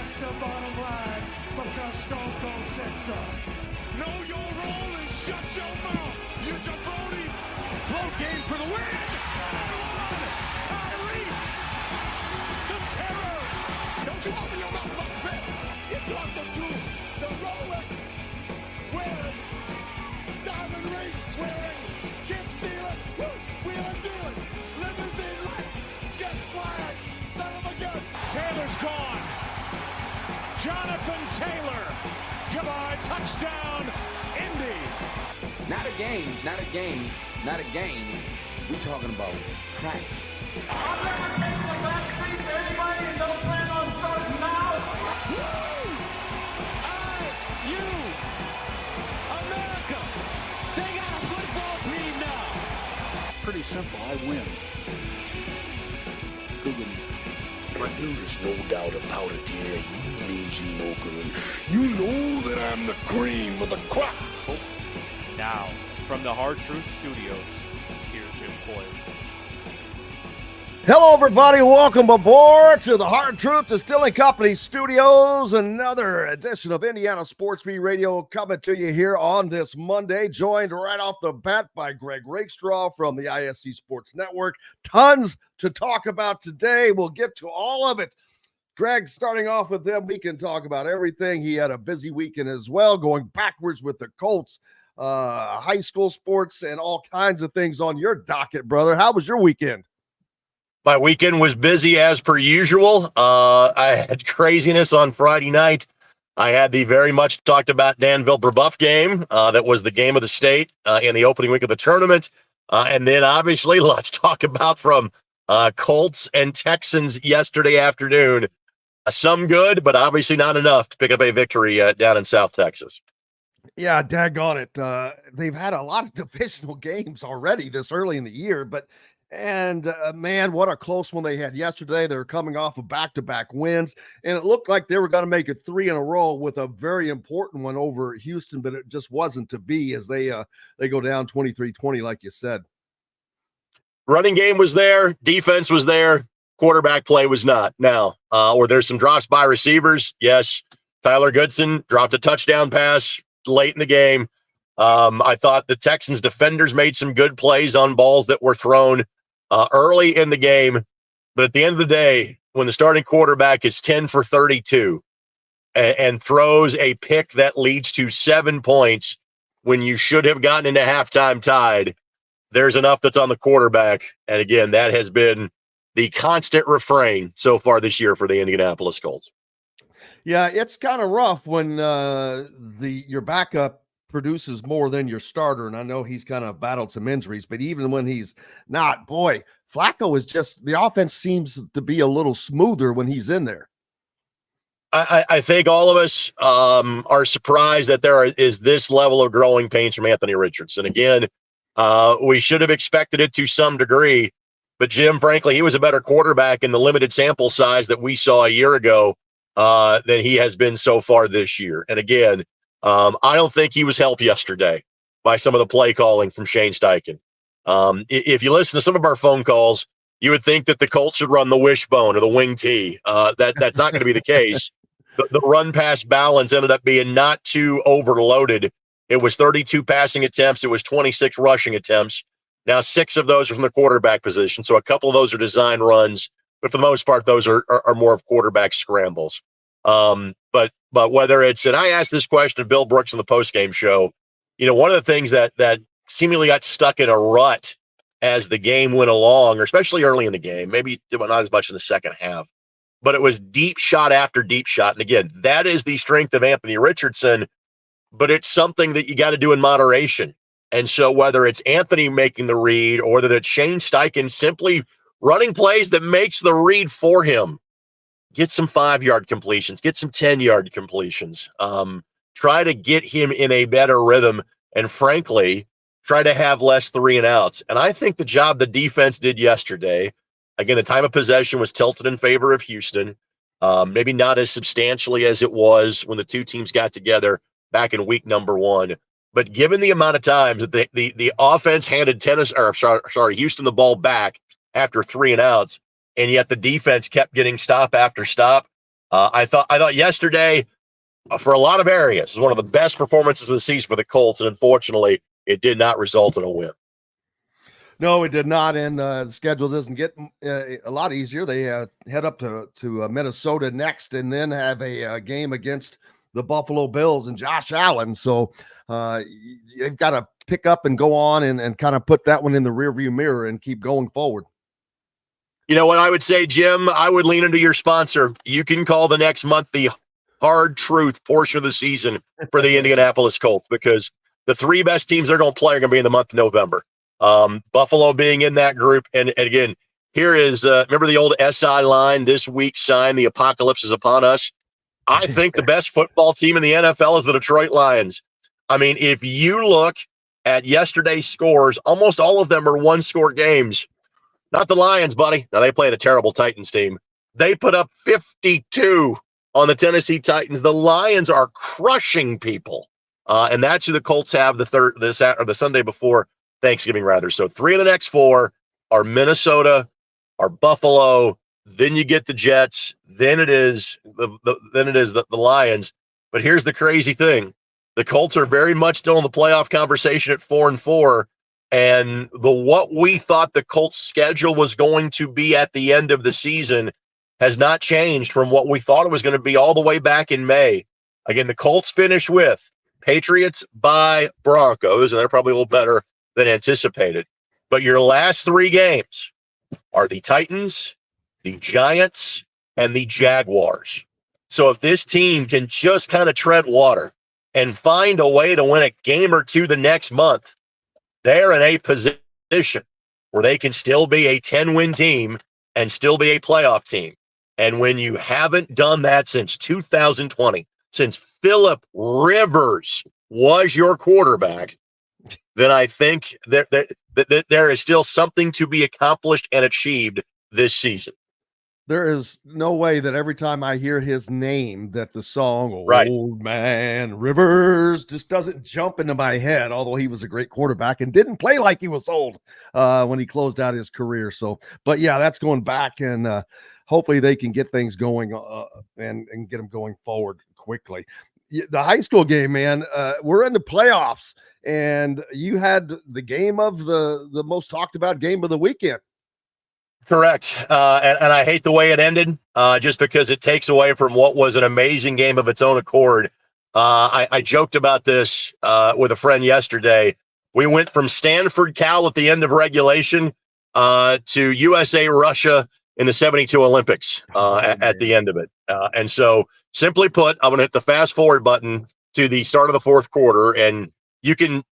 That's the bottom line, because Stone Cold said so. Know your role and shut your mouth, you jabroni. Float game for the win. Tyrese, the terror. Don't you open your mouth about that. You talk them through the Rolex wearing, diamond ring wearing, kid stealing, wheeling dealing, limousine life, jet flying, son of a gun. Taylor's gone. Jonathan Taylor. Goodbye, touchdown, Indy. Not a game. We talking about practice. I'm never taking a back seat to anybody and don't plan on starting now. Woo! IU America. They got a football team now. Pretty simple. I win. Google me. But there's no doubt about it, yeah. You mean Gene Okerlund. You know that I'm the cream of the crop. Now, from the Hard Truth Studios, here's Jim Coyle. Hello, everybody. Welcome aboard to the Hard Truth Distilling Company Studios. Another edition of Indiana Sports Beat Radio coming to you here on this Monday. Joined right off the bat by Greg Rakestraw from the ISC Sports Network. Tons to talk about today. We'll get to all of it. Greg, starting off with them, we can talk about everything. He had a busy weekend as well, going backwards with the Colts, high school sports, and all kinds of things on your docket, brother. How was your weekend? My weekend was busy as per usual. I had craziness on Friday night. I had the very much talked about Danville-Brebeuf game. That was the game of the state in the opening week of the tournament. And then obviously let's talk about from Colts and Texans yesterday afternoon. Some good, but obviously not enough to pick up a victory down in South Texas. Yeah, daggone it. They've had a lot of divisional games already this early in the year, man, what a close one they had yesterday. They're coming off of back-to-back wins, and it looked like they were going to make it 3 in a row with a very important one over Houston, but it just wasn't to be as they go down 23-20, like you said. Running game was there. Defense was there. Quarterback play was not. Now, were there some drops by receivers? Yes. Tyler Goodson dropped a touchdown pass late in the game. I thought the Texans defenders made some good plays on balls that were thrown early in the game. But at the end of the day, when the starting quarterback is 10 for 32 and throws a pick that leads to 7 points when you should have gotten into halftime tied, there's enough that's on the quarterback. And again, that has been the constant refrain so far this year for the Indianapolis Colts. Yeah, it's kind of rough when your backup produces more than your starter, and I know he's kind of battled some injuries, but even when he's not, boy, Flacco is just, the offense seems to be a little smoother when he's in there. I think all of us are surprised that there is this level of growing pains from Anthony Richardson. Again, we should have expected it to some degree, but Jim, frankly, he was a better quarterback in the limited sample size that we saw a year ago than he has been so far this year. And again, I don't think he was helped yesterday by some of the play calling from Shane Steichen. If you listen to some of our phone calls, you would think that the Colts should run the wishbone or the wing tee. That's not going to be the case. The run-pass balance ended up being not too overloaded. It was 32 passing attempts. It was 26 rushing attempts. Now, 6 of those are from the quarterback position, so a couple of those are design runs, but for the most part, those are more of quarterback scrambles. But whether it's, and I asked this question of Bill Brooks in the postgame show, one of the things that seemingly got stuck in a rut as the game went along, or especially early in the game, maybe not as much in the second half, but it was deep shot after deep shot. And again, that is the strength of Anthony Richardson, but it's something that you got to do in moderation. And so whether it's Anthony making the read or that it's Shane Steichen simply running plays that makes the read for him, get some 5-yard completions, get some 10-yard completions, try to get him in a better rhythm, and frankly, try to have less 3-and-outs. And I think the job the defense did yesterday, again, the time of possession was tilted in favor of Houston, maybe not as substantially as it was when the two teams got together back in week number 1. But given the amount of times that the offense handed Houston the ball back after 3-and-outs, and yet the defense kept getting stop after stop, I thought yesterday, for a lot of areas, was one of the best performances of the season for the Colts, and unfortunately, it did not result in a win. No, it did not, and the schedule doesn't get a lot easier. They head up to Minnesota next, and then have a game against the Buffalo Bills and Josh Allen. So you've got to pick up and go on and kind of put that one in the rearview mirror and keep going forward. You know what I would say, Jim? I would lean into your sponsor. You can call the next month the hard truth portion of the season for the Indianapolis Colts, because the three best teams they're going to play are going to be in the month of November. Buffalo being in that group. And again, here is, remember the old SI line, this week's sign, the apocalypse is upon us. I think the best football team in the NFL is the Detroit Lions. I mean, if you look at yesterday's scores, almost all of them are one-score games. Not the Lions, buddy. Now, they played a terrible Titans team. They put up 52 on the Tennessee Titans. The Lions are crushing people. And that's who the Colts have the Sunday before Thanksgiving, rather. So 3 of the next 4 are Minnesota, are Buffalo. Then you get the Jets. Then it is the Lions. But here's the crazy thing: the Colts are very much still in the playoff conversation at 4-4. And what we thought the Colts' schedule was going to be at the end of the season has not changed from what we thought it was going to be all the way back in May. Again, the Colts finish with Patriots, by Broncos, and they're probably a little better than anticipated. But your last 3 games are the Titans, the Giants, and the Jaguars. So if this team can just kind of tread water and find a way to win a game or two the next month, they're in a position where they can still be a 10-win team and still be a playoff team. And when you haven't done that since 2020, since Phillip Rivers was your quarterback, then I think that there is still something to be accomplished and achieved this season. There is no way that every time I hear his name that the song Right. Old Man Rivers just doesn't jump into my head, although he was a great quarterback and didn't play like he was old when he closed out his career. So, but yeah, that's going back, and hopefully they can get things going and get them going forward quickly. The high school game, man, we're in the playoffs, and you had the game of the most talked about game of the weekend. Correct. And I hate the way it ended, just because it takes away from what was an amazing game of its own accord. I joked about this with a friend yesterday. We went from Stanford, Cal at the end of regulation to USA, Russia in the 72 Olympics at the end of it. And so, simply put, I'm going to hit the fast forward button to the start of the fourth quarter, and you can,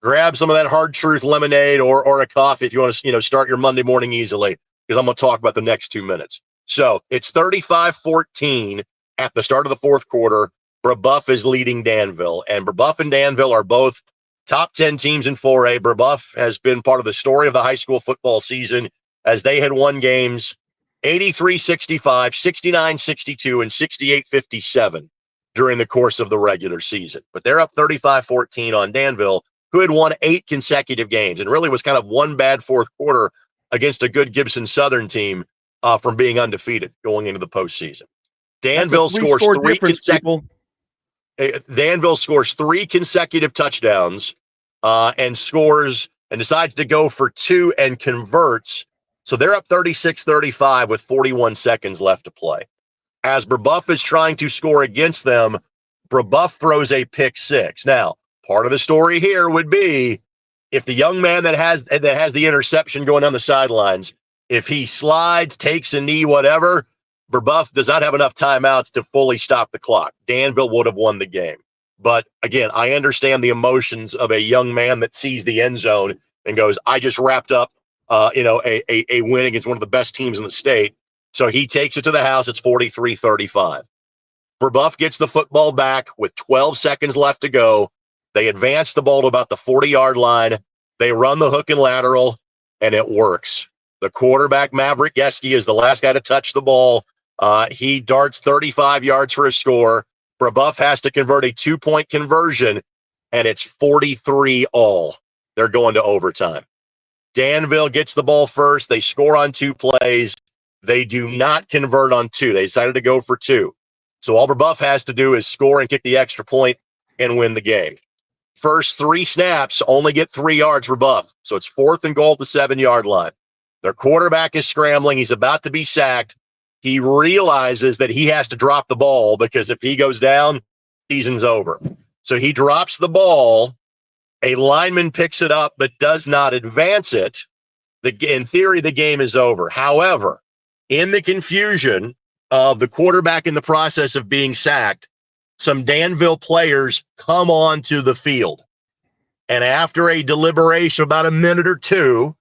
grab some of that hard truth lemonade or a coffee if you want to, start your Monday morning easily, because I'm going to talk about the next 2 minutes. So it's 35-14 at the start of the fourth quarter. Brebeuf is leading Danville, and Brebeuf and Danville are both top 10 teams in 4A. Brebeuf has been part of the story of the high school football season, as they had won games 83-65, 69-62, and 68-57 during the course of the regular season. But they're up 35-14 on Danville, who had won 8 consecutive games and really was kind of one bad fourth quarter against a good Gibson Southern team from being undefeated going into the postseason. Danville scores 3 consecutive. Danville scores 3 consecutive touchdowns and decides to go for 2 and converts. So they're up 36-35 with 41 seconds left to play. As Brebeuf is trying to score against them, Brebeuf throws a pick 6. Now, part of the story here would be if the young man that has the interception going down the sidelines, if he slides, takes a knee, whatever, Brebeuf does not have enough timeouts to fully stop the clock. Danville would have won the game. But again, I understand the emotions of a young man that sees the end zone and goes, I just wrapped up a win against one of the best teams in the state. So he takes it to the house. It's 43-35. Brebeuf gets the football back with 12 seconds left to go. They advance the ball to about the 40-yard line. They run the hook and lateral, and it works. The quarterback, Maverick Geske, is the last guy to touch the ball. He darts 35 yards for a score. Brebeuf has to convert a 2-point conversion, and it's 43-all. They're going to overtime. Danville gets the ball first. They score on 2 plays. They do not convert on 2. They decided to go for 2. So all Buff has to do is score and kick the extra point and win the game. First 3 snaps only get 3 yards for Buff. So it's 4th and goal at the 7-yard line. Their quarterback is scrambling. He's about to be sacked. He realizes that he has to drop the ball because if he goes down, season's over. So he drops the ball. A lineman picks it up but does not advance it. In theory, the game is over. However, in the confusion of the quarterback in the process of being sacked, some Danville players come onto the field. And after a deliberation, about a minute or 2,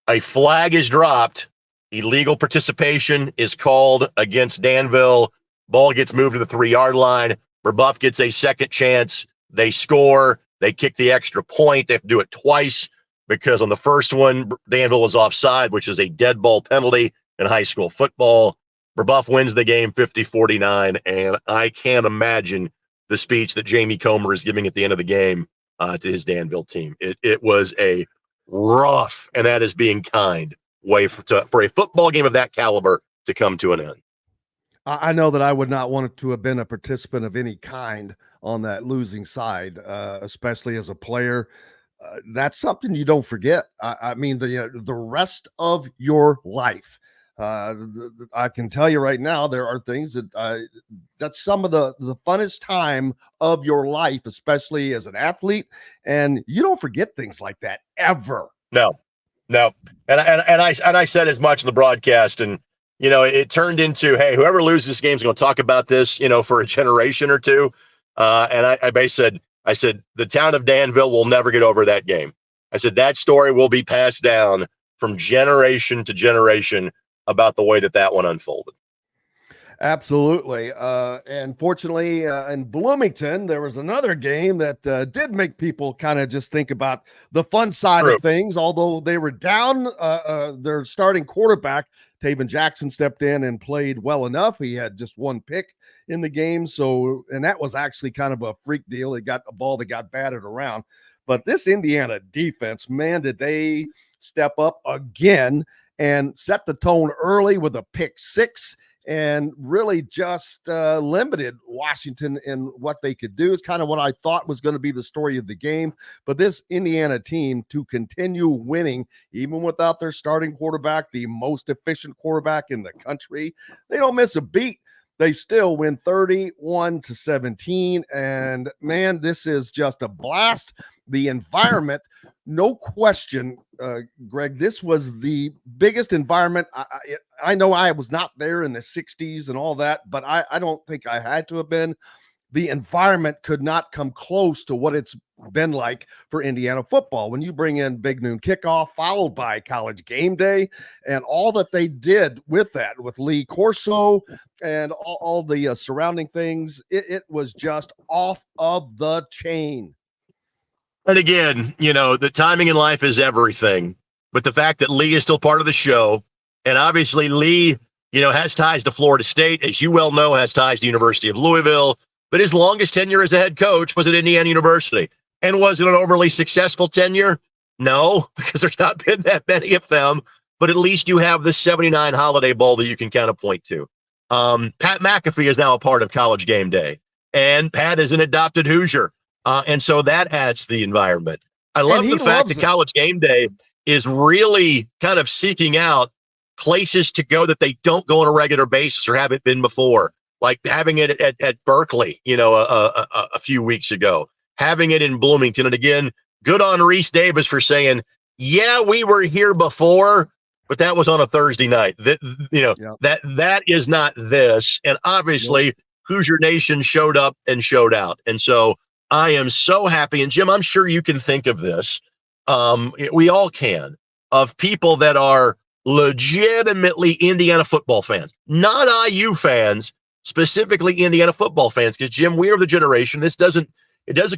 a flag is dropped. Illegal participation is called against Danville. Ball gets moved to the 3-yard line. Rebuff gets a second chance. They score. They kick the extra point. They have to do it twice because on the first one, Danville was offside, which is a dead ball penalty in high school football. Rebuff wins the game 50-49, and I can't imagine the speech that Jamie Comer is giving at the end of the game to his Danville team. It was a rough, and that is being kind, way for a football game of that caliber to come to an end. I know that I would not want to have been a participant of any kind on that losing side, especially as a player. That's something you don't forget. I mean, the rest of your life. I can tell you right now, there are things that that's some of the funnest time of your life, especially as an athlete, and you don't forget things like that ever. No. And I said as much in the broadcast, and it turned into, hey, whoever loses this game is going to talk about this, for a generation or two. And I basically said, the town of Danville will never get over that game. I said, that story will be passed down from generation to generation about the way that one unfolded. Absolutely. And fortunately, in Bloomington, there was another game that did make people kind of just think about the fun side of things. Although they were down, their starting quarterback, Taven Jackson, stepped in and played well enough. He had just 1 pick in the game. And that was actually kind of a freak deal. It got a ball that got batted around. But this Indiana defense, man, did they step up again and set the tone early with a pick 6 and really just limited Washington in what they could do. Is kind of what I thought was going to be the story of the game. But this Indiana team, to continue winning, even without their starting quarterback, the most efficient quarterback in the country, they don't miss a beat. They still win 31-17. And man, this is just a blast. The environment, no question, Greg, this was the biggest environment. I know I was not there in the 60s and all that, but I don't think I had to have been. The environment could not come close to what it's been like for Indiana football. When you bring in Big Noon Kickoff, followed by College Game Day, and all that they did with that, with Lee Corso and all the surrounding things, it was just off of the chain. And again, the timing in life is everything. But the fact that Lee is still part of the show, and obviously Lee, has ties to Florida State, as you well know, has ties to University of Louisville. But his longest tenure as a head coach was at Indiana University. And was it an overly successful tenure? No, because there's not been that many of them. But at least you have the 79 Holiday Bowl that you can kind of point to. Pat McAfee is now a part of College Game Day. And Pat is an adopted Hoosier. And so that adds to the environment. I love the fact that College Game Day is really kind of seeking out places to go that they don't go on a regular basis or haven't been before. Like having it at Berkeley, a few weeks ago, having it in Bloomington. And again, good on Reese Davis for saying, yeah, we were here before, but that was on a Thursday night. That is not this. And obviously, Hoosier Nation showed up and showed out. And so I am so happy. And Jim, I'm sure you can think of this. We all can, of people that are legitimately Indiana football fans, not IU fans, specifically Indiana football fans, because Jim, we are the generation. It doesn't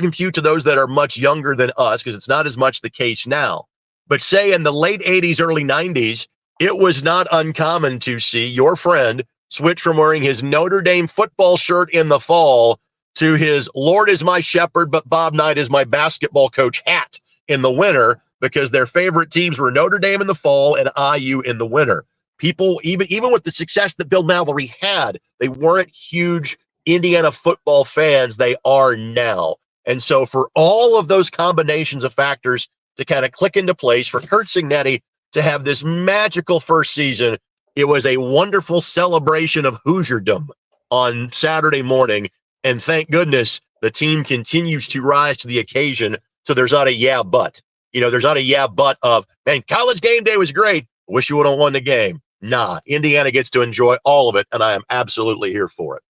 compute to those that are much younger than us, because it's not as much the case now. But say in the late 80s, early 90s, it was not uncommon to see your friend switch from wearing his Notre Dame football shirt in the fall to his Lord is my shepherd, but Bob Knight is my basketball coach hat in the winter, because their favorite teams were Notre Dame in the fall and IU in the winter. People, even with the success that Bill Mallory had, they weren't huge Indiana football fans. They are now. And so for all of those combinations of factors to kind of click into place, for Kurt Cignetti to have this magical first season, it was a wonderful celebration of Hoosierdom on Saturday morning. And thank goodness the team continues to rise to the occasion. So there's not a yeah, but. There's not a yeah, but of, man, college game day was great. Wish you would have won the game. Nah, Indiana gets to enjoy all of it, and I am absolutely here for it.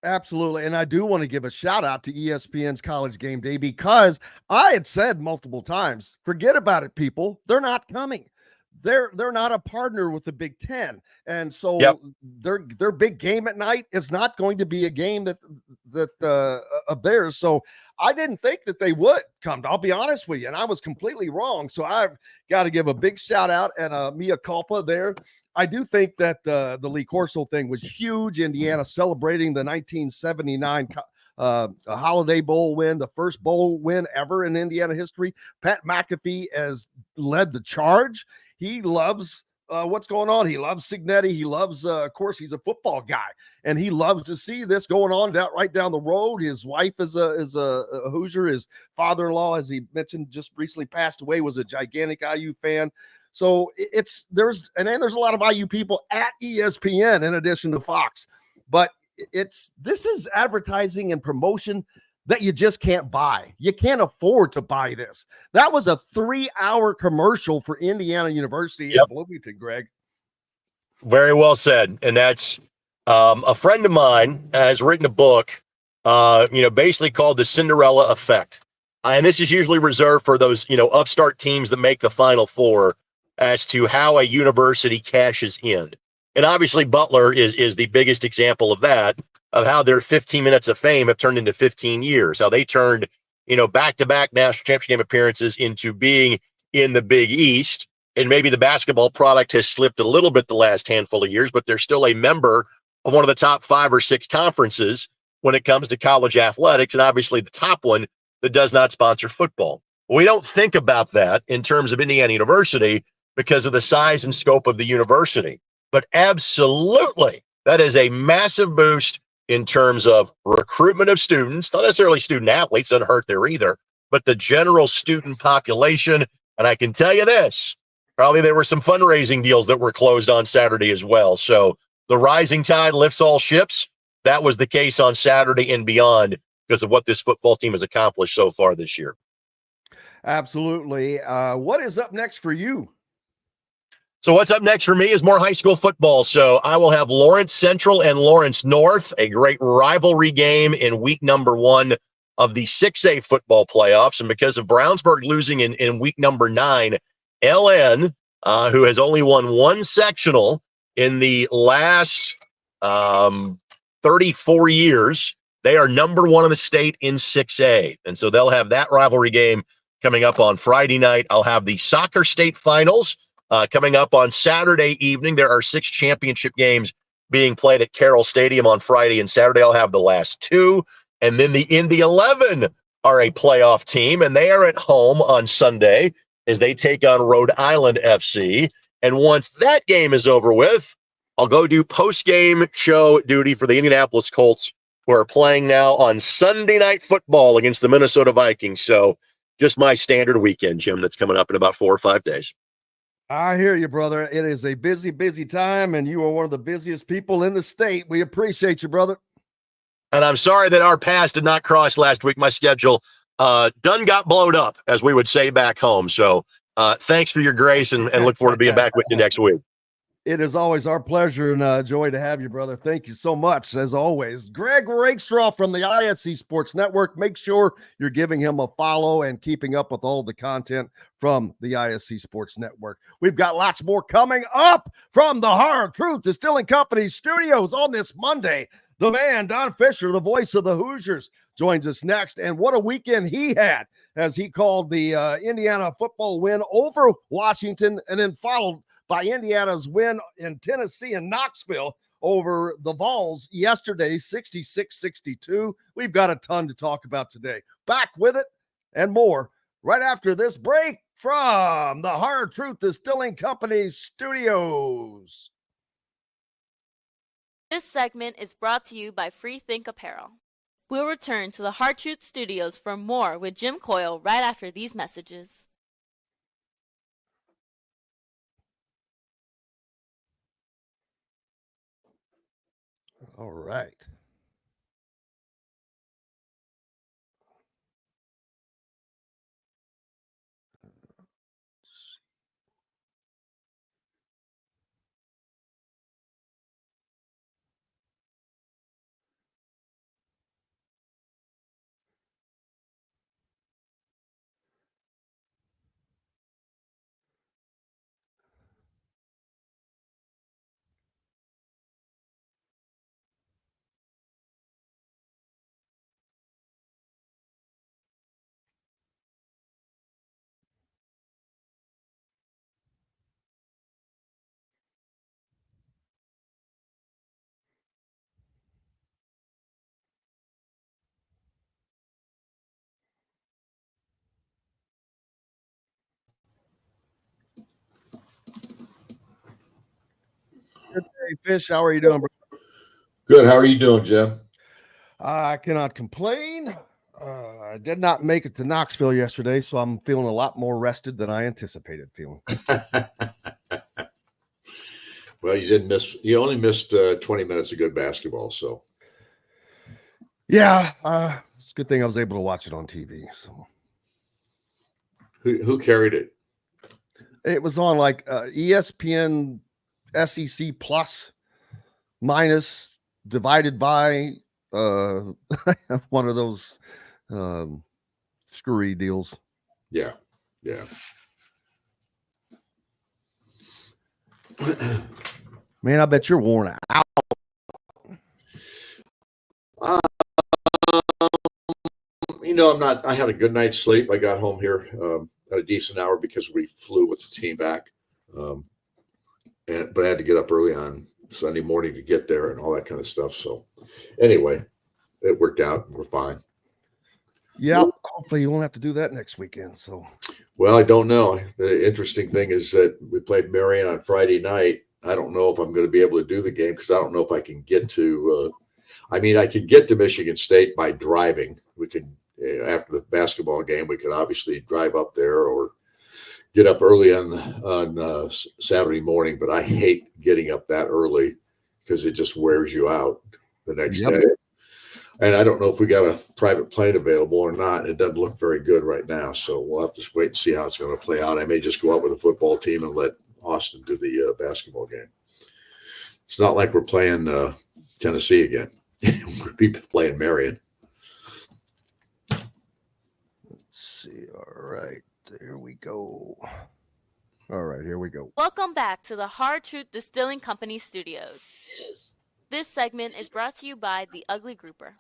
Absolutely. And I do want to give a shout out to ESPN's College Game Day, because I had said multiple times, forget about it, people. They're not coming. They're not a partner with the Big Ten. And so their big game at night is not going to be a game of theirs. So I didn't think that they would come. I'll be honest with you. And I was completely wrong. So I've got to give a big shout out and mea culpa there. I do think that the Lee Corso thing was huge. Indiana celebrating the 1979 Holiday Bowl win, the first bowl win ever in Indiana history. Pat McAfee has led the charge. He loves what's going on. He loves Cignetti. He loves, of course, he's a football guy, and he loves to see this going on right down the road. His wife is a Hoosier. His father-in-law, as he mentioned, just recently passed away, was a gigantic IU fan. So there's a lot of IU people at ESPN in addition to Fox, but this is advertising and promotion that you just can't buy. You can't afford to buy this. That was a 3-hour commercial for Indiana University in Bloomington, Greg. Very well said. And that's a friend of mine has written a book, basically called The Cinderella Effect. And this is usually reserved for those, upstart teams that make the Final Four, as to how a university cashes in. And obviously Butler is the biggest example of that, of how their 15 minutes of fame have turned into 15 years, how they turned, back-to-back national championship game appearances into being in the Big East. And maybe the basketball product has slipped a little bit the last handful of years, but they're still a member of one of the top 5 or 6 conferences when it comes to college athletics, and obviously the top one that does not sponsor football. We don't think about that in terms of Indiana University because of the size and scope of the university. But absolutely, that is a massive boost in terms of recruitment of students, not necessarily student athletes, doesn't hurt there either, but the general student population. And I can tell you this, probably there were some fundraising deals that were closed on Saturday as well. So the rising tide lifts all ships. That was the case on Saturday and beyond because of what this football team has accomplished so far this year. Absolutely. What is up next for you? So what's up next for me is more high school football. So I will have Lawrence Central and Lawrence North, a great rivalry game in week number 1 of the 6A football playoffs. And because of Brownsburg losing in week number 9, LN, who has only won 1 sectional in the last 34 years, they are number 1 in the state in 6A. And so they'll have that rivalry game coming up on Friday night. I'll have the soccer state finals coming up on Saturday evening. There are 6 championship games being played at Carroll Stadium on Friday and Saturday. I'll have the last 2. And then the Indy 11 are a playoff team, and they are at home on Sunday as they take on Rhode Island FC. And once that game is over with, I'll go do post-game show duty for the Indianapolis Colts, who are playing now on Sunday Night Football against the Minnesota Vikings. So just my standard weekend, Jim, that's coming up in about 4 or 5 days. I hear you, brother. It is a busy, busy time, and you are one of the busiest people in the state. We appreciate you, brother. And I'm sorry that our paths did not cross last week. My schedule done got blowed up, as we would say back home. So thanks for your grace, and look forward to being back with you next week. It is always our pleasure and joy to have you, brother. Thank you so much, as always. Greg Rakestraw from the ISC Sports Network. Make sure you're giving him a follow and keeping up with all the content from the ISC Sports Network. We've got lots more coming up from the Hard Truth Distilling Company studios on this Monday. The man, Don Fischer, the voice of the Hoosiers, joins us next. And what a weekend he had as he called the Indiana football win over Washington, and then followed by Indiana's win in Tennessee and Knoxville over the Vols yesterday, 66-62. We've got a ton to talk about today. Back with it and more right after this break from the Hard Truth Distilling Company studios. This segment is brought to you by Free Think Apparel. We'll return to the Hard Truth Studios for more with Jim Coyle right after these messages. All right. Good day, Fish. How are you doing, bro? Good. How are you doing, Jim? I cannot complain. I did not make it to Knoxville yesterday, so I'm feeling a lot more rested than I anticipated feeling. Well, you only missed 20 minutes of good basketball. So, yeah, it's a good thing I was able to watch it on TV. So, who carried it? it was on like ESPN SEC plus minus divided by one of those screwy deals. Yeah. Man, I bet you're worn out. I'm not. I had a good night's sleep. I got home here at a decent hour because we flew with the team back, but I had to get up early on Sunday morning to get there and all that kind of stuff. So, anyway, it worked out. We're fine. Yeah, hopefully you won't have to do that next weekend. So, well, I don't know. The interesting thing is that we played Marion on Friday night. I don't know if I'm going to be able to do the game because I don't know if I can get to. I can get to Michigan State by driving. We can after the basketball game. We could obviously drive up there or get up early on Saturday morning. But I hate getting up that early because it just wears you out the next day. And I don't know if we got a private plane available or not. It doesn't look very good right now. So we'll have to wait and see how it's going to play out. I may just go out with a football team and let Austin do the basketball game. It's not like we're playing Tennessee again. We'll be playing Marion. let's see. All right. There we go. All right. Here we go. Welcome back to the Hard Truth Distilling Company Studios. This segment is brought to you by The Ugly Grouper.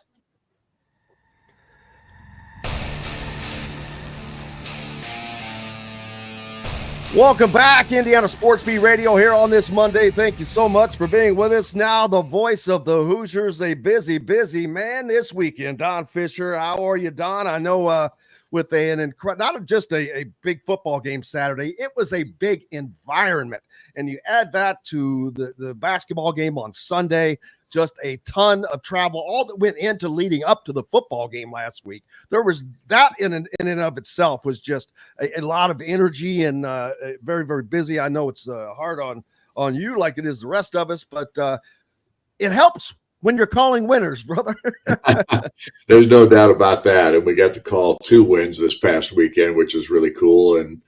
Welcome back, Indiana Sports Beat Radio here on this Monday. Thank you so much for being with us. Now, the voice of the Hoosiers, a busy man this weekend. Don Fischer, how are you, Don? I know with not just a big football game Saturday, it was a big environment. And you add that to the basketball game on Sunday, just a ton of travel, all that went into leading up to the football game last week. There was that in and of itself was just a lot of energy and very, very busy. I know it's hard on you like it is the rest of us, but it helps when you're calling winners, brother. There's no doubt about that. And we got to call 2 wins this past weekend, which is really cool. And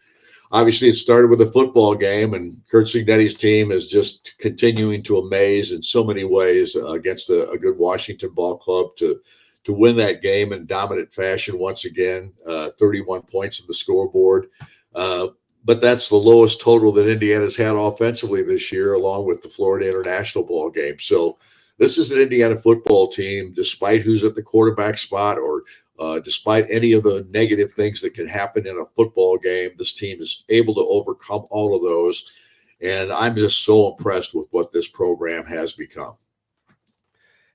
obviously, it started with a football game, and Kurt Cignetti's team is just continuing to amaze in so many ways against a good Washington ball club to win that game in dominant fashion once again, 31 points on the scoreboard. But that's the lowest total that Indiana's had offensively this year, along with the Florida International ball game. So this is an Indiana football team, despite who's at the quarterback spot or despite any of the negative things that can happen in a football game, this team is able to overcome all of those. And I'm just so impressed with what this program has become.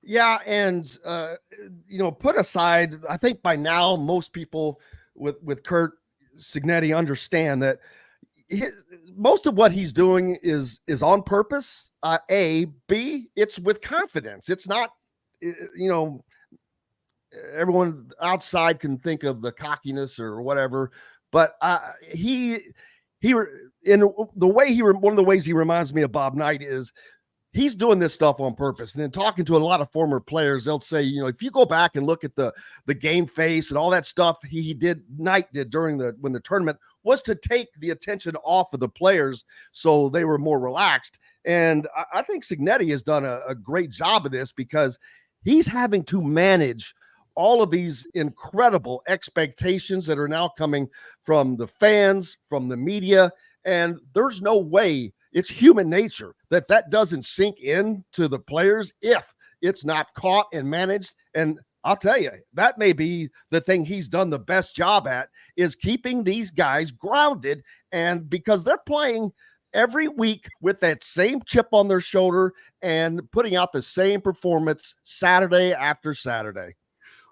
Yeah, and put aside, I think by now most people with Kurt Cignetti understand that most of what he's doing is on purpose. A, B, it's with confidence. It's not, everyone outside can think of the cockiness or whatever, but one of the ways he reminds me of Bob Knight is he's doing this stuff on purpose. And then talking to a lot of former players, they'll say, if you go back and look at the game face and all that stuff Knight did during when the tournament was to take the attention off of the players so they were more relaxed. And I think Cignetti has done a great job of this because he's having to manage all of these incredible expectations that are now coming from the fans, from the media, and there's no way, it's human nature that doesn't sink into the players if it's not caught and managed. And I'll tell you, that may be the thing he's done the best job at, is keeping these guys grounded. And because they're playing every week with that same chip on their shoulder and putting out the same performance Saturday after Saturday.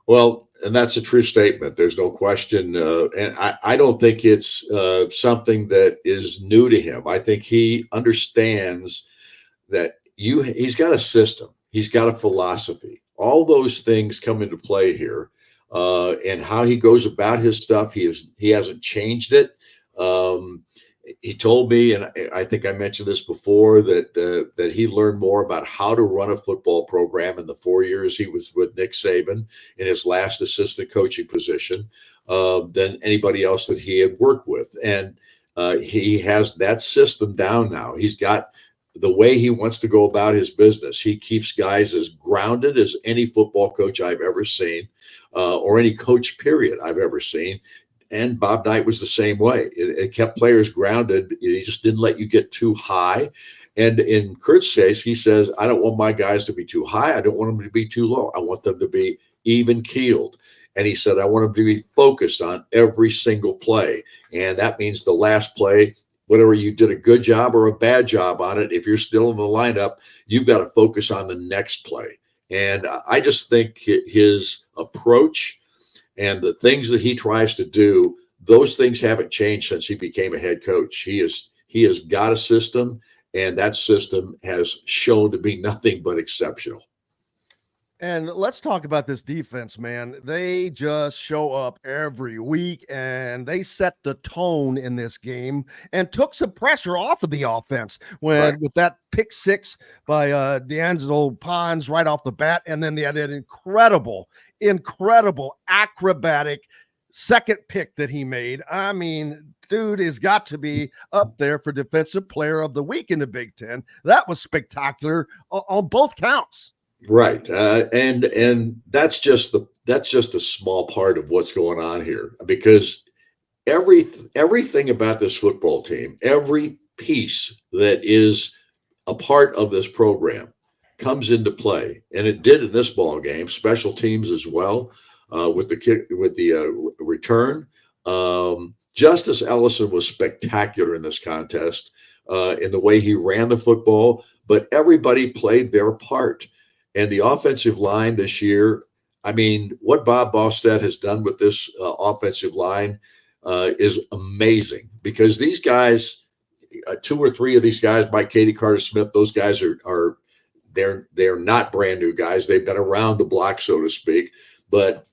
Well, and that's a true statement. There's no question. And I don't think it's something that is new to him. I think he understands that he's got a system. He's got a philosophy. All those things come into play here, and how he goes about his stuff. He hasn't changed it. He told me, and I think I mentioned this before, that he learned more about how to run a football program in the 4 years he was with Nick Saban in his last assistant coaching position than anybody else that he had worked with. And he has that system down now. He's got the way he wants to go about his business. He keeps guys as grounded as any football coach I've ever seen, or any coach period I've ever seen. And Bob Knight was the same way. It kept players grounded. He just didn't let you get too high. And in Kurt's case, he says, I don't want my guys to be too high. I don't want them to be too low. I want them to be even keeled. And he said, I want them to be focused on every single play. And that means the last play, whether you did a good job or a bad job on it, if you're still in the lineup, you've got to focus on the next play. And I just think his approach and the things that he tries to do, those things haven't changed since he became a head coach. He has got a system, and that system has shown to be nothing but exceptional. And let's talk about this defense, man. They just show up every week, and they set the tone in this game and took some pressure off of the offense with that pick six by D'Angelo Pons right off the bat. And then they had an incredible acrobatic second pick that he made. I mean, dude has got to be up there for Defensive Player of the Week in the Big Ten. That was spectacular on both counts. Right. And that's just a small part of what's going on here, because everything about this football team, every piece that is a part of this program comes into play. And it did in this ball game, special teams as well, with the return. Justice Ellison was spectacular in this contest, in the way he ran the football, but everybody played their part. And the offensive line this year, I mean, what Bob Bostad has done with this offensive line is amazing, because these guys, two or three of these guys, Mike Katie, Carter Smith, those guys they're not brand new guys. They've been around the block, so to speak. But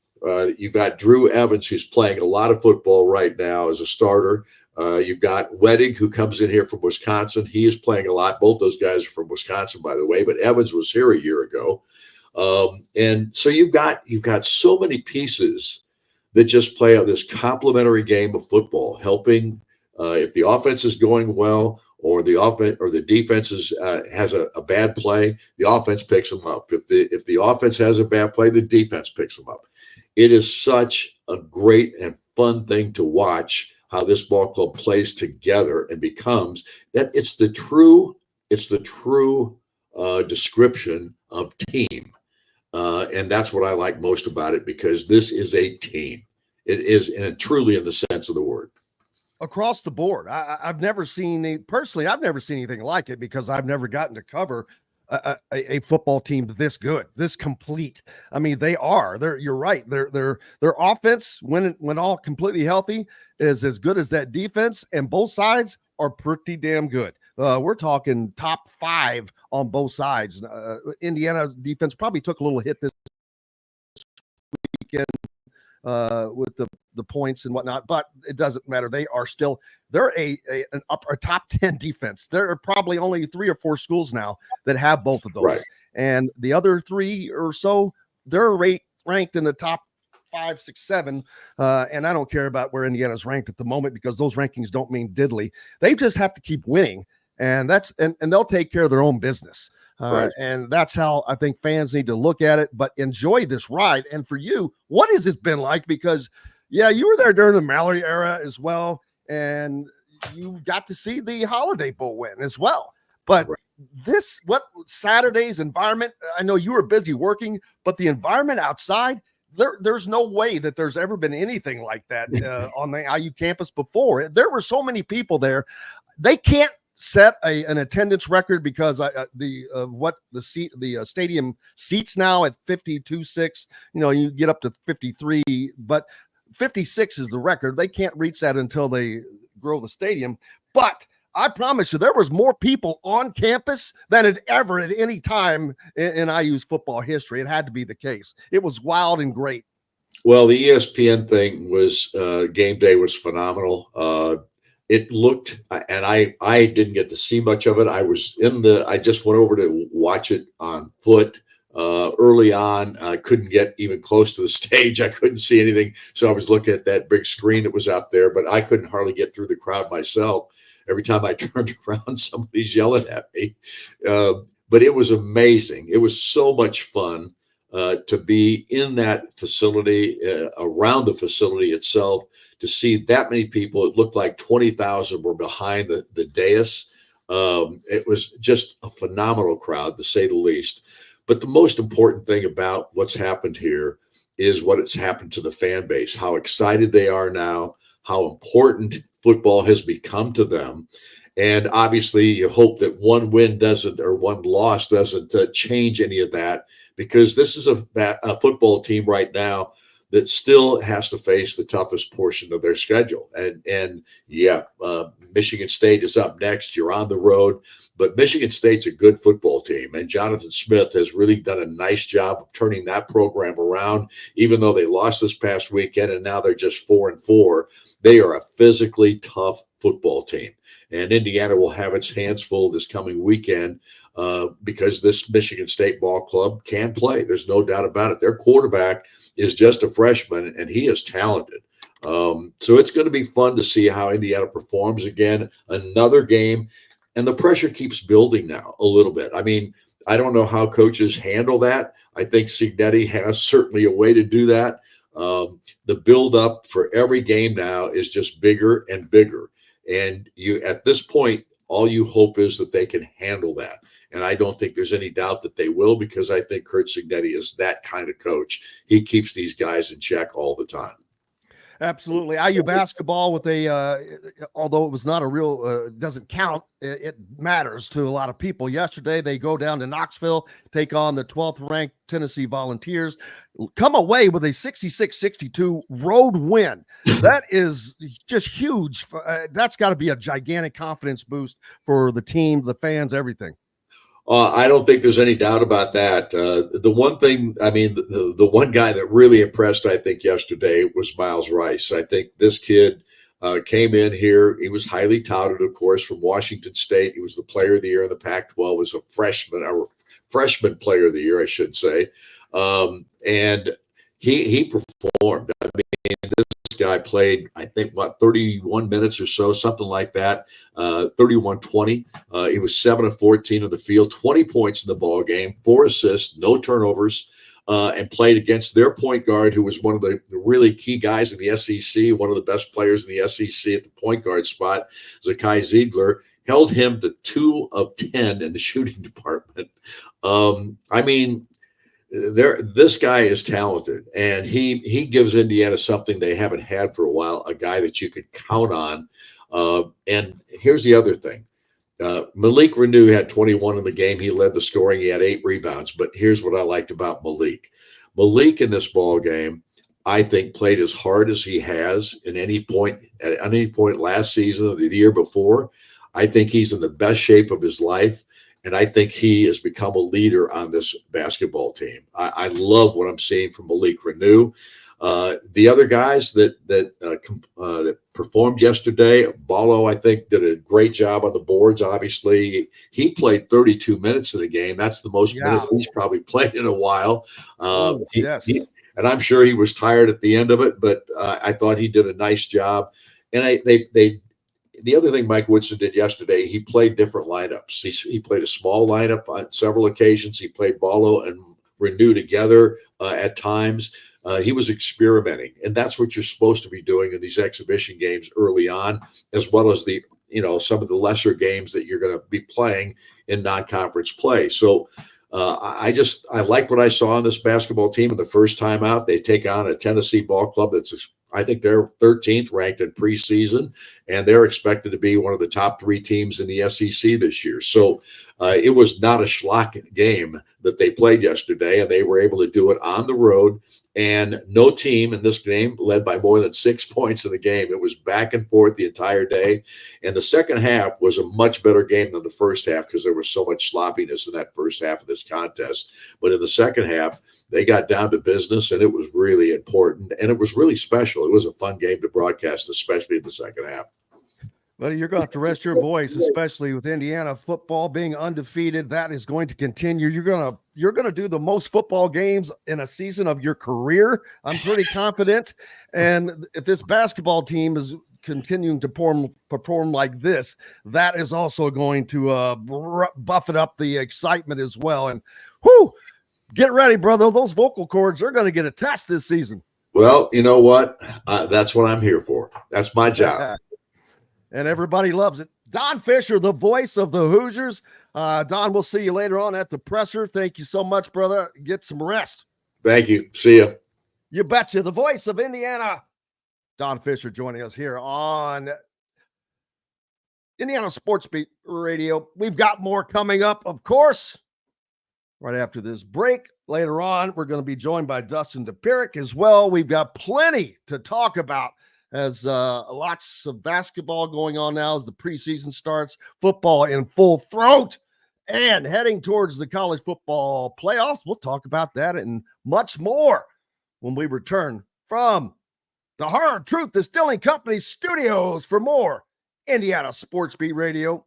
you've got Drew Evans, who's playing a lot of football right now as a starter. You've got Weddig, who comes in here from Wisconsin. He is playing a lot. Both those guys are from Wisconsin, by the way, but Evans was here a year ago. And so you've got so many pieces that just play out this complementary game of football, helping if the offense is going well, or the defense has a bad play, the offense picks them up. If the offense has a bad play, the defense picks them up. It is such a great and fun thing to watch how this ball club plays together and becomes that. It's the true description of team. And that's what I like most about it, because this is a team. It is, and truly in the sense of the word. Across the board. I've never seen anything like it, because I've never gotten to cover a football team this good, this complete. I mean, you're right. Their offense, when all completely healthy, is as good as that defense, and both sides are pretty damn good. We're talking top 5 on both sides. Indiana defense probably took a little hit this weekend with the points and whatnot, but it doesn't matter. They're a top 10 defense. There are probably only 3 or 4 schools now that have both of those. Right. And the other 3 or so, they're ranked in the top 5, 6, 7. And I don't care about where Indiana's ranked at the moment because those rankings don't mean diddly. They just have to keep winning. And they'll take care of their own business. Right. And that's how I think fans need to look at it, but enjoy this ride. And for you, what has it been like? Because, yeah, you were there during the Mallory era as well, and you got to see the Holiday Bowl win as well. But what Saturday's environment, I know you were busy working, but the environment outside, there's no way that there's ever been anything like that on the IU campus before. There were so many people there. They can't set an attendance record because the stadium seats now at 52.6. You get up to 53, but 56 is the record. They can't reach that until they grow the stadium. But I promise you, there was more people on campus than had ever at any time in IU's football history. It had to be the case. It was wild and great. Well, the ESPN thing was game day was phenomenal. It looked, and I didn't get to see much of it. I just went over to watch it on foot early on. I couldn't get even close to the stage. I couldn't see anything. So I was looking at that big screen that was out there, but I couldn't hardly get through the crowd myself. Every time I turned around, somebody's yelling at me. But it was amazing. It was so much fun to be in that facility, around the facility itself, to see that many people. It looked like 20,000 were behind the dais. It was just a phenomenal crowd, to say the least. But the most important thing about what's happened here is what has happened to the fan base, how excited they are now, how important football has become to them. And obviously you hope that one win or one loss doesn't change any of that, because this is a football team right now that still has to face the toughest portion of their schedule. And Michigan State is up next. You're on the road, but Michigan State's a good football team. And Jonathan Smith has really done a nice job of turning that program around, even though they lost this past weekend and now they're just 4-4. They are a physically tough football team. And Indiana will have its hands full this coming weekend because this Michigan State ball club can play. There's no doubt about it. Their quarterback is just a freshman, and he is talented. So it's going to be fun to see how Indiana performs again. Another game, and the pressure keeps building now a little bit. I mean, I don't know how coaches handle that. I think Cignetti has certainly a way to do that. The build-up for every game now is just bigger and bigger. And at this point, all you hope is that they can handle that. And I don't think there's any doubt that they will, because I think Curt Cignetti is that kind of coach. He keeps these guys in check all the time. Absolutely. IU basketball with although it was not a real, doesn't count, it matters to a lot of people. Yesterday, they go down to Knoxville, take on the 12th ranked Tennessee Volunteers, come away with a 66-62 road win. That is just huge. That's got to be a gigantic confidence boost for the team, the fans, everything. I don't think there's any doubt about that. The one thing, the one guy that really impressed, I think, yesterday was Miles Rice. I think this kid came in here. He was highly touted, of course, from Washington State. He was the player of the year in the Pac-12, was a freshman player of the year, I should say. And he performed. I mean, this guy played, I think, 31 minutes or so, something like that, 31-20. He was 7 of 14 on the field, 20 points in the ball game, 4 assists, no turnovers, and played against their point guard, who was one of the really key guys in the SEC, one of the best players in the SEC at the point guard spot, Zakai Ziegler. Held him to 2 of 10 in the shooting department. This guy is talented, and he gives Indiana something they haven't had for a while, a guy that you could count on. And here's the other thing. Malik Renew had 21 in the game. He led the scoring. He had 8 rebounds. But here's what I liked about Malik. Malik in this ball game, I think, played as hard as he has at any point last season or the year before. I think he's in the best shape of his life. And I think he has become a leader on this basketball team. I love what I'm seeing from Malik Renew. The other guys that performed yesterday, Ballo, I think, did a great job on the boards. Obviously, he played 32 minutes in the game. That's the most minutes he's probably played in a while. Yes. And I'm sure he was tired at the end of it, but I thought he did a nice job. And the other thing Mike Woodson did yesterday, he played different lineups. He played a small lineup on several occasions. He played Ballo and Renew together at times. He was experimenting, and that's what you're supposed to be doing in these exhibition games early on, as well as some of the lesser games that you're going to be playing in non-conference play. So I like what I saw on this basketball team in the first time out. They take on a Tennessee ball club I think they're 13th ranked in preseason, and they're expected to be one of the top 3 teams in the SEC this year. So it was not a schlock game that they played yesterday, and they were able to do it on the road. And no team in this game led by more than 6 points in the game. It was back and forth the entire day. And the second half was a much better game than the first half because there was so much sloppiness in that first half of this contest. But in the second half, they got down to business, and it was really important, and it was really special. It was a fun game to broadcast, especially in the second half. Buddy, you're going to have to rest your voice, especially with Indiana football being undefeated. That is going to continue. You're going to do the most football games in a season of your career. I'm pretty confident. And if this basketball team is continuing to perform like this, that is also going to buffet up the excitement as well. And get ready, brother. Those vocal cords are going to get a test this season. Well, you know what? That's what I'm here for. That's my job. And everybody loves it. Don Fischer, the voice of the Hoosiers. Don, we'll see you later on at the presser. Thank you so much, brother. Get some rest. Thank you. See ya. You betcha. The voice of Indiana. Don Fischer joining us here on Indiana Sports Beat Radio. We've got more coming up, of course, right after this break. Later on, we're going to be joined by Dustin Dopirak as well. We've got plenty to talk about as lots of basketball going on now as the preseason starts, football in full throat, and heading towards the college football playoffs. We'll talk about that and much more when we return from the Hard Truth Distilling Company studios for more Indiana Sports Beat Radio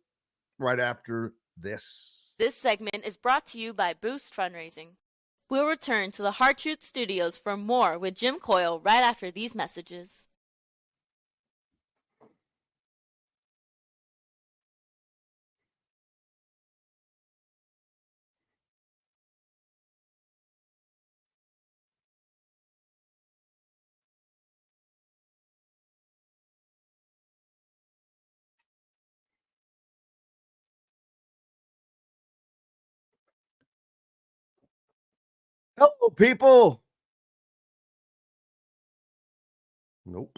right after this. This segment is brought to you by Boost Fundraising. We'll return to the Hard Truth Studios for more with Jim Coyle right after these messages. Hello, people. Nope.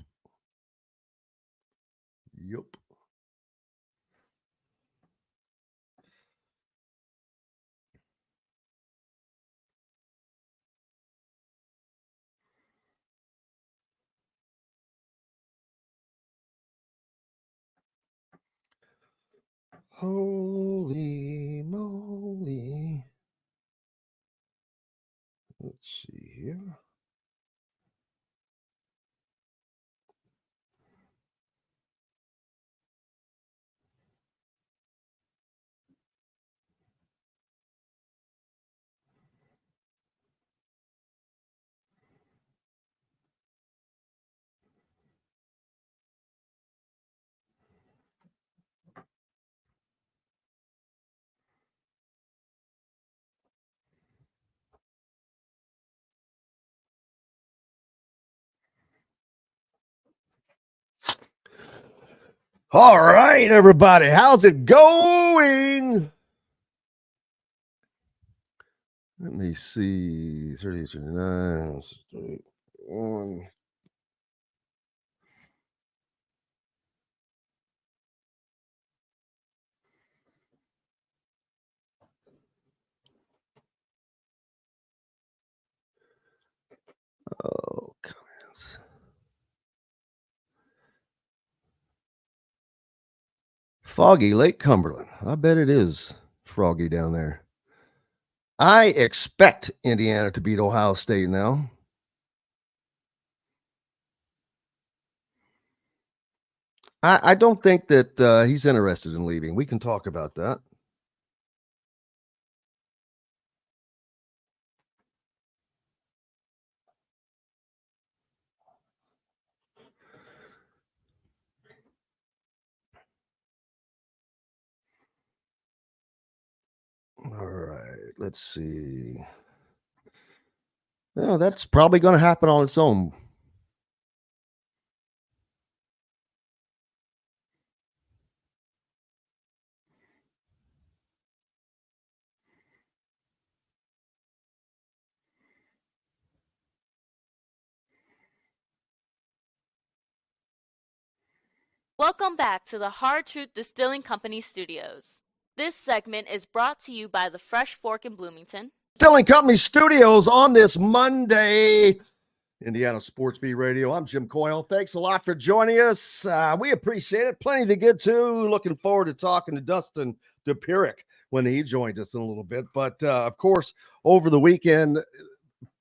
Yup. Holy moly. Let's see here. All right, everybody. How's it going? Let me see. 30, 39, 31. Oh, comments. Foggy Lake Cumberland. I bet it is froggy down there. I expect Indiana to beat Ohio State now. I don't think that he's interested in leaving. We can talk about that. All right, let's see. No, that's probably going to happen on its own. Welcome back to the Hard Truth Distilling Company studios. This segment is brought to you by the Fresh Fork in Bloomington. Distilling Company studios on this Monday. Indiana Sports Beat Radio. I'm Jim Coyle. Thanks a lot for joining us. We appreciate it. Plenty to get to. Looking forward to talking to Dustin Dopirak when he joins us in a little bit. But, of course, over the weekend,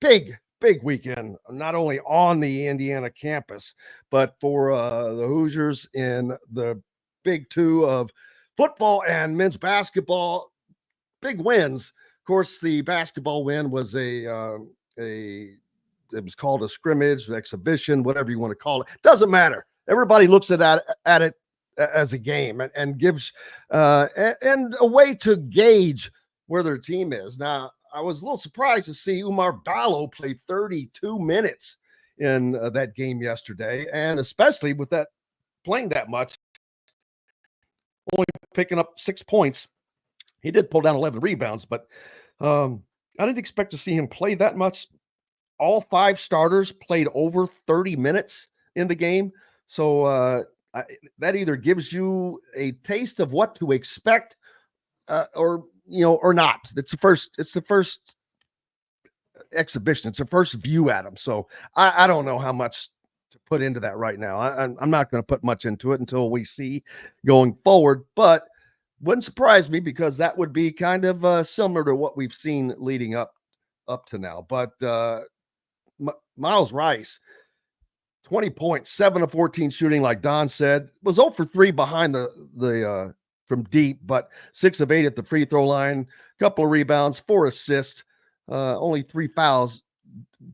big weekend, not only on the Indiana campus, but for the Hoosiers in the Big Two of football and men's basketball. Big wins. Of course, the basketball win was it was called a scrimmage, exhibition, whatever you want to call it. Doesn't matter. Everybody looks at it as a game and gives and a way to gauge where their team is. Now, I was a little surprised to see Umar Ballo play 32 minutes in that game yesterday, and especially with that playing that much, only picking up 6 points. He did pull down 11 rebounds, but I didn't expect to see him play that much. All 5 starters played over 30 minutes in the game. So that either gives you a taste of what to expect or not. It's the first exhibition. It's the first view at them. So I don't know how much to put into that right now. I'm not going to put much into it until we see going forward, but wouldn't surprise me because that would be kind of similar to what we've seen leading up to now. But Miles Rice, 20 points, 7 of 14 shooting, like Don said, was 0 for 3 behind the from deep, but 6 of 8 at the free throw line, couple of rebounds, 4 assists, only 3 fouls,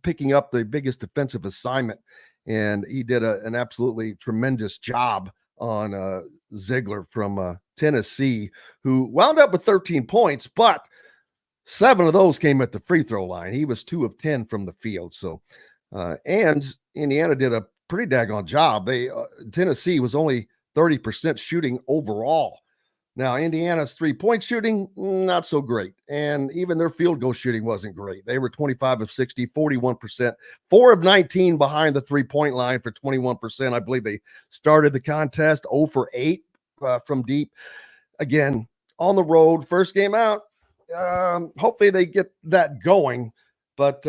picking up the biggest defensive assignment. And he did an absolutely tremendous job on Ziegler from Tennessee, who wound up with 13 points, but 7 of those came at the free throw line. He was 2 of 10 from the field. So, and Indiana did a pretty daggone job. Tennessee was only 30% shooting overall. Now, Indiana's 3-point shooting, not so great. And even their field goal shooting wasn't great. They were 25 of 60, 41%, 4 of 19 behind the 3-point line for 21%. I believe they started the contest 0 for 8 from deep. Again, on the road, first game out. Hopefully they get that going. But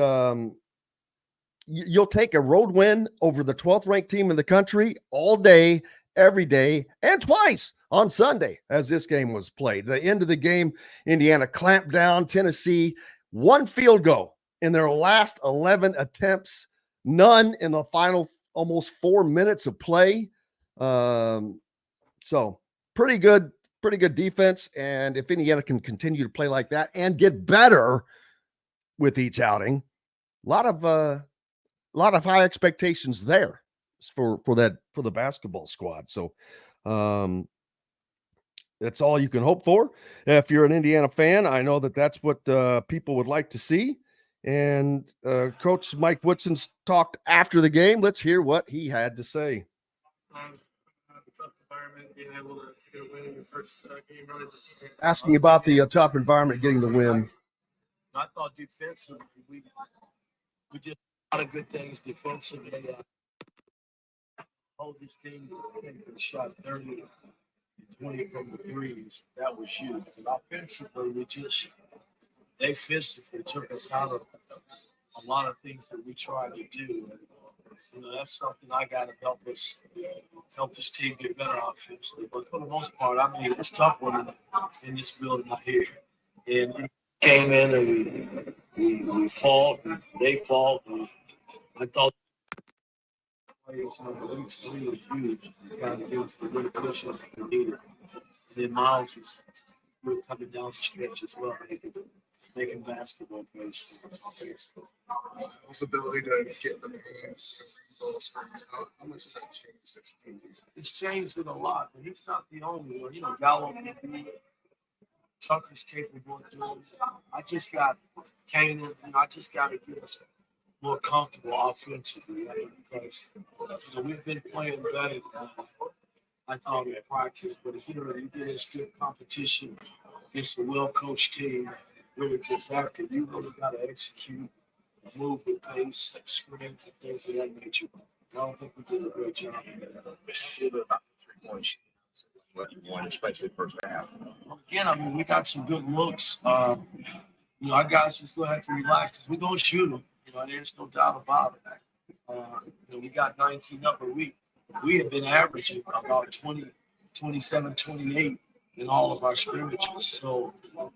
you'll take a road win over the 12th ranked team in the country all day, every day, and twice on Sunday as this game was played. The end of the game, Indiana clamped down Tennessee, 1 field goal in their last 11 attempts, none in the final almost 4 minutes of play. So pretty good defense. And if Indiana can continue to play like that and get better with each outing, a lot of high expectations there for the basketball squad. So that's all you can hope for. If you're an Indiana fan, I know that's what people would like to see. And Coach Mike Woodson talked after the game. Let's hear what he had to say. Tough environment, being able to get a win in your first game really this season. Asking about the tough environment, getting the win. I thought defensively, we did a lot of good things defensively. Hold this team, they shot 30 20 from the threes. That was huge. And offensively, they physically took us out of a lot of things that we tried to do. And, that's something I got to help us help this team get better offensively. But for the most part, I mean, it's tough when in this building out here. And we came in and we fought, they fought. And I thought players, the week 3 was huge. Kind of give us the real cushion we needed. And then Miles was really coming down the stretch as well, making basketball plays for us. His ability to get the ball screens out, how much has that changed this team? It's changed it a lot, but he's not the only one. Gallo can do it. Tucker's capable of doing it. I just got Kanan, and I just got to get us more comfortable offensively, because we've been playing better than I thought in practice. But if you get into competition against a well-coached team, it really gets after you. Really got to execute, move with pace, screens, and things of that nature. I don't think we did a great job of that. About the 3 points, what you won, especially first half. Again, I mean, we got some good looks. Our guys just go ahead and relax because we're going to shoot them. There's no doubt about it. We got 19 up, but we have been averaging about 20, 27, 28 in all of our scrimmages. So,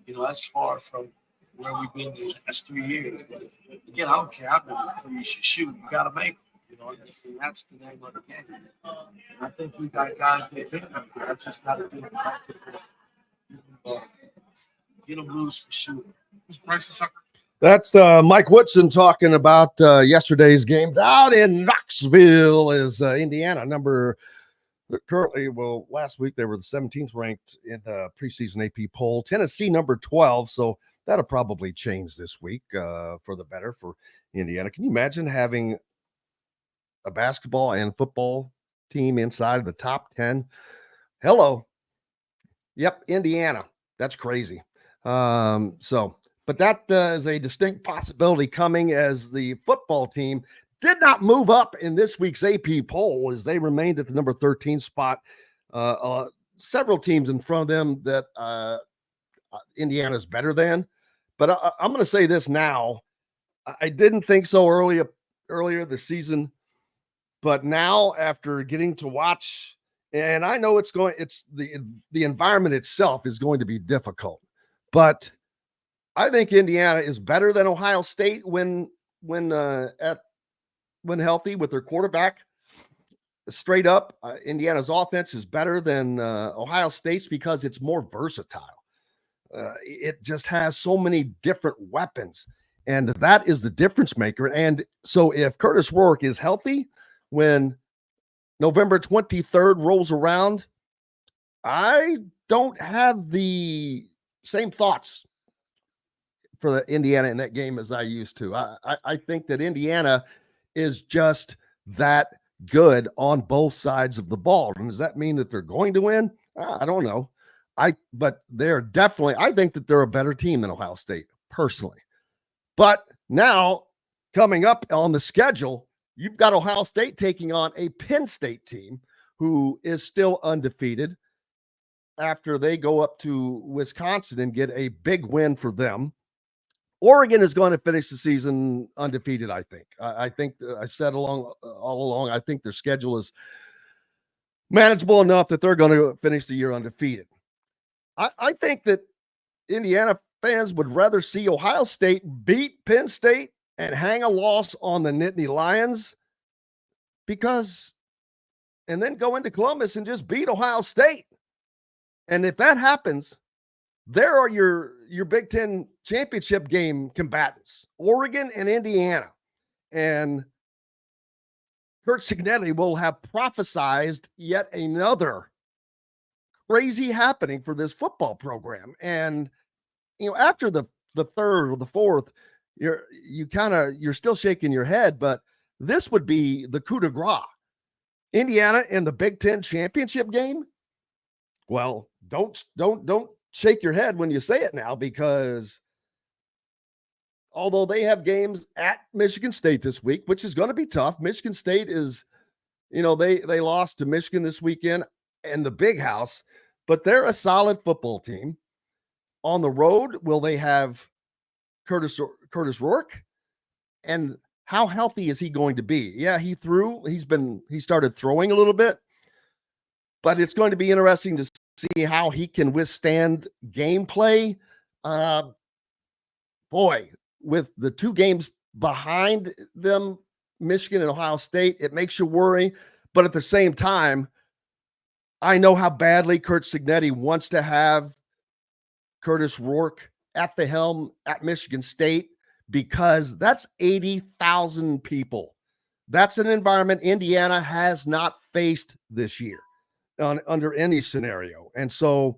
that's far from where we've been the last 3 years. But again, I don't care how many threes you shoot. You got to make them. And that's the name of the game. And I think we got guys that can. I just got to get them back to get them loose for shooting. Who's Bryson Tucker? That's Mike Woodson talking about yesterday's game down in Knoxville. Is Indiana currently, last week they were the 17th ranked in the preseason AP poll. Tennessee number 12, so that'll probably change this week for the better for Indiana. Can you imagine having a basketball and football team inside of the top 10? Hello. Yep, Indiana. That's crazy. But that is a distinct possibility coming, as the football team did not move up in this week's AP poll, as they remained at the number 13 spot. Several teams in front of them that Indiana is better than. But I'm going to say this now. I didn't think so earlier this season, but now after getting to watch, and I know it's the environment itself is going to be difficult, but I think Indiana is better than Ohio State when healthy with their quarterback. Straight up, Indiana's offense is better than Ohio State's because it's more versatile. It just has so many different weapons, and that is the difference maker. And so if Curtis Rourke is healthy when November 23rd rolls around, I don't have the same thoughts for the Indiana in that game as I used to. I think that Indiana is just that good on both sides of the ball. And does that mean that they're going to win? I don't know. But they're definitely, I think that they're a better team than Ohio State, personally. But now, coming up on the schedule, you've got Ohio State taking on a Penn State team who is still undefeated after they go up to Wisconsin and get a big win for them. Oregon is going to finish the season undefeated, I think. I think I've said all along, I think their schedule is manageable enough that they're going to finish the year undefeated. I think that Indiana fans would rather see Ohio State beat Penn State and hang a loss on the Nittany Lions and then go into Columbus and just beat Ohio State. And if that happens, there are your Big Ten championship game combatants, Oregon and Indiana. And Kurt Cignetti will have prophesized yet another crazy happening for this football program. And, after the third or the fourth, you're still shaking your head, but this would be the coup de grace. Indiana in the Big Ten championship game. Well, don't shake your head when you say it now, because although they have games at Michigan State this week, which is going to be tough. Michigan State is, they lost to Michigan this weekend in the Big House, but they're a solid football team. On the road, will they have Curtis Rourke? And how healthy is he going to be? Yeah, he started throwing a little bit, but it's going to be interesting to see how he can withstand gameplay. Boy, with the two games behind them, Michigan and Ohio State, it makes you worry. But at the same time, I know how badly Curt Cignetti wants to have Curtis Rourke at the helm at Michigan State, because that's 80,000 people. That's an environment Indiana has not faced this year under any scenario. And so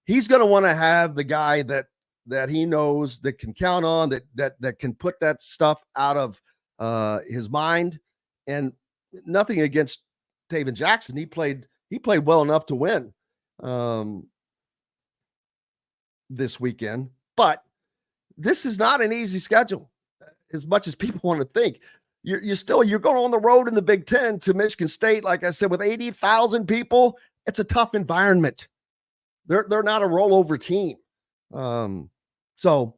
he's going to want to have the guy that he knows, that can count on, that can put that stuff out of his mind. And nothing against Taven Jackson. He played well enough to win this weekend, but this is not an easy schedule as much as people want to think. You're going on the road in the Big Ten to Michigan State. Like I said, with 80,000 people, it's a tough environment. They're not a rollover team. So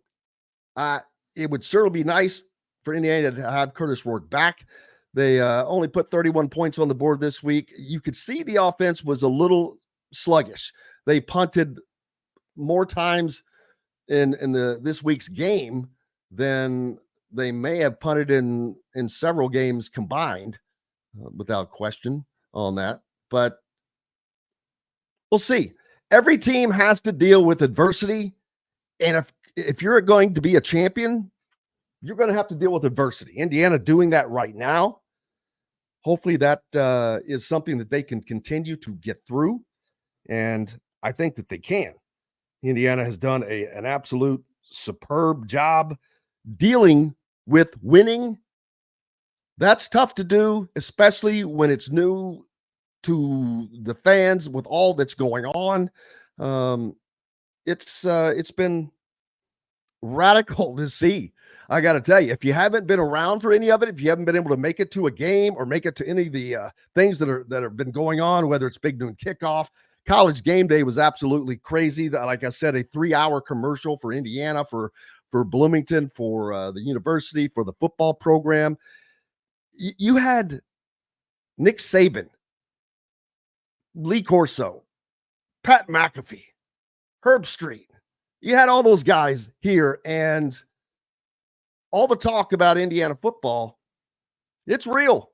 it would certainly be nice for Indiana to have Curtis Rourke back. They only put 31 points on the board this week. You could see the offense was a little sluggish. They punted more times in this week's game than they may have punted in several games combined, without question on that. But we'll see. Every team has to deal with adversity. And if you're going to be a champion, you're going to have to deal with adversity. Indiana doing that right now. Hopefully that is something that they can continue to get through. And I think that they can. Indiana has done an absolute superb job dealing with winning. That's tough to do, especially when it's new to the fans with all that's going on. It's been radical to see. I got to tell you, if you haven't been around for any of it, if you haven't been able to make it to a game or make it to any of the things that have been going on, whether it's Big Noon Kickoff, College Game Day was absolutely crazy. Like I said, a 3-hour commercial for Indiana, for Bloomington, for the university, for the football program. You had Nick Saban, Lee Corso, Pat McAfee, Herb Street. You had all those guys here, and all the talk about Indiana football, it's real.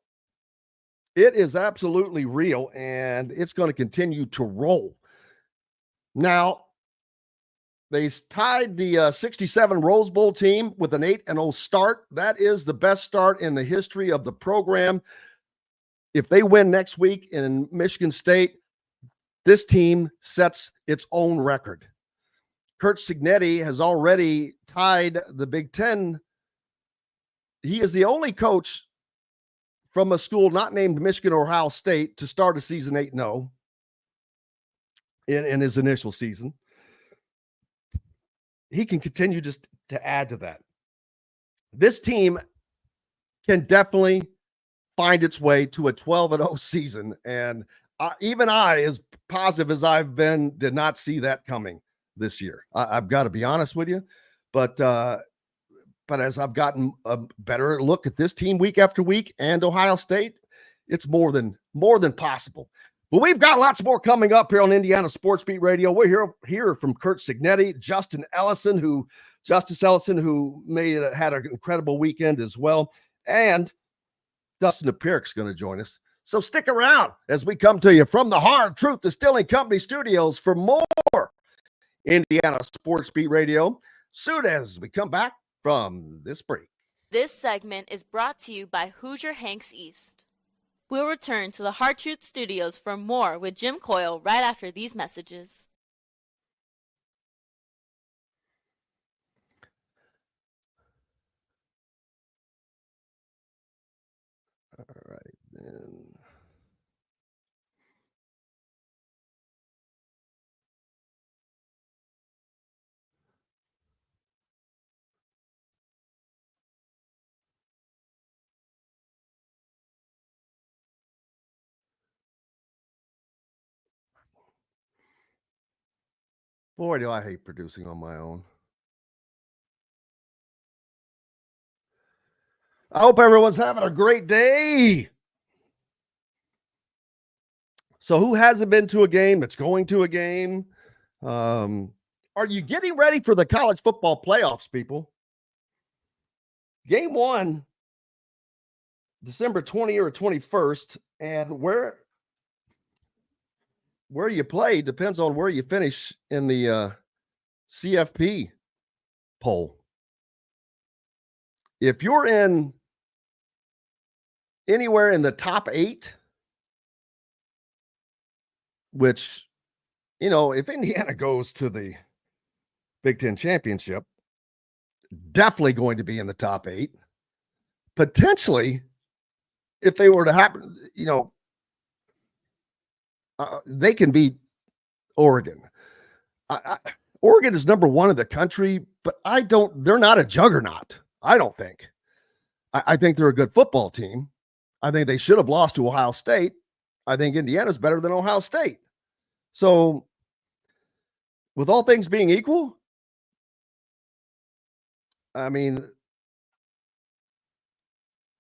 It is absolutely real, and it's going to continue to roll. Now, they tied the 67 Rose Bowl team with an 8-0 start. That is the best start in the history of the program. If they win next week in Michigan State, this team sets its own record. Curt Cignetti has already tied the Big Ten. He is the only coach from a school not named Michigan or Ohio State to start a season 8-0 in his initial season. He can continue just to add to that. This team can definitely find its way to a 12-0 season. And even I, as positive as I've been, did not see that coming this year. I've got to be honest with you. But as I've gotten a better look at this team week after week and Ohio State, it's more than possible. But we've got lots more coming up here on Indiana Sports Beat Radio. We're here from Curt Cignetti, Justice Ellison, who had an incredible weekend as well, and Dustin Dopirak is going to join us. So stick around as we come to you from the Hard Truth Distilling Company studios for more Indiana Sports Beat Radio soon as we come back from this break. This segment is brought to you by Hoosier Hanks East. We'll return to the Hard Truth Studios for more with Jim Coyle right after these messages. All right, then. Boy, do I hate producing on my own. I hope everyone's having a great day. So who hasn't been to a game that's going to a game? Are you getting ready for the college football playoffs, people? Game 1, December 20 or 21st, and where you play depends on where you finish in the CFP poll. If you're in anywhere in the top 8, which, if Indiana goes to the Big Ten championship, definitely going to be in the top 8. Potentially, if they were to happen, they can beat Oregon. Oregon is number 1 in the country, but they're not a juggernaut. I don't think. I think they're a good football team. I think they should have lost to Ohio State. I think Indiana's better than Ohio State. So, with all things being equal, I mean,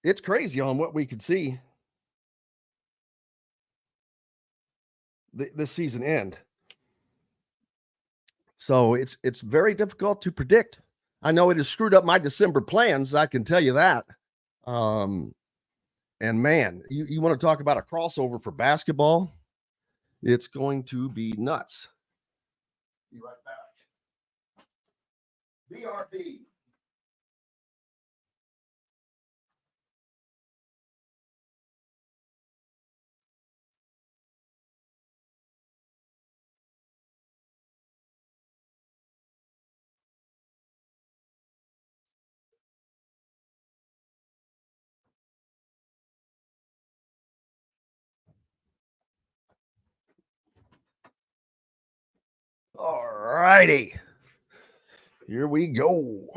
it's crazy on what we could see this season end. So it's very difficult to predict. I know it has screwed up my December plans. I can tell you that. And man, you want to talk about a crossover for basketball? It's going to be nuts. Be right back. BRB. All righty. Here we go.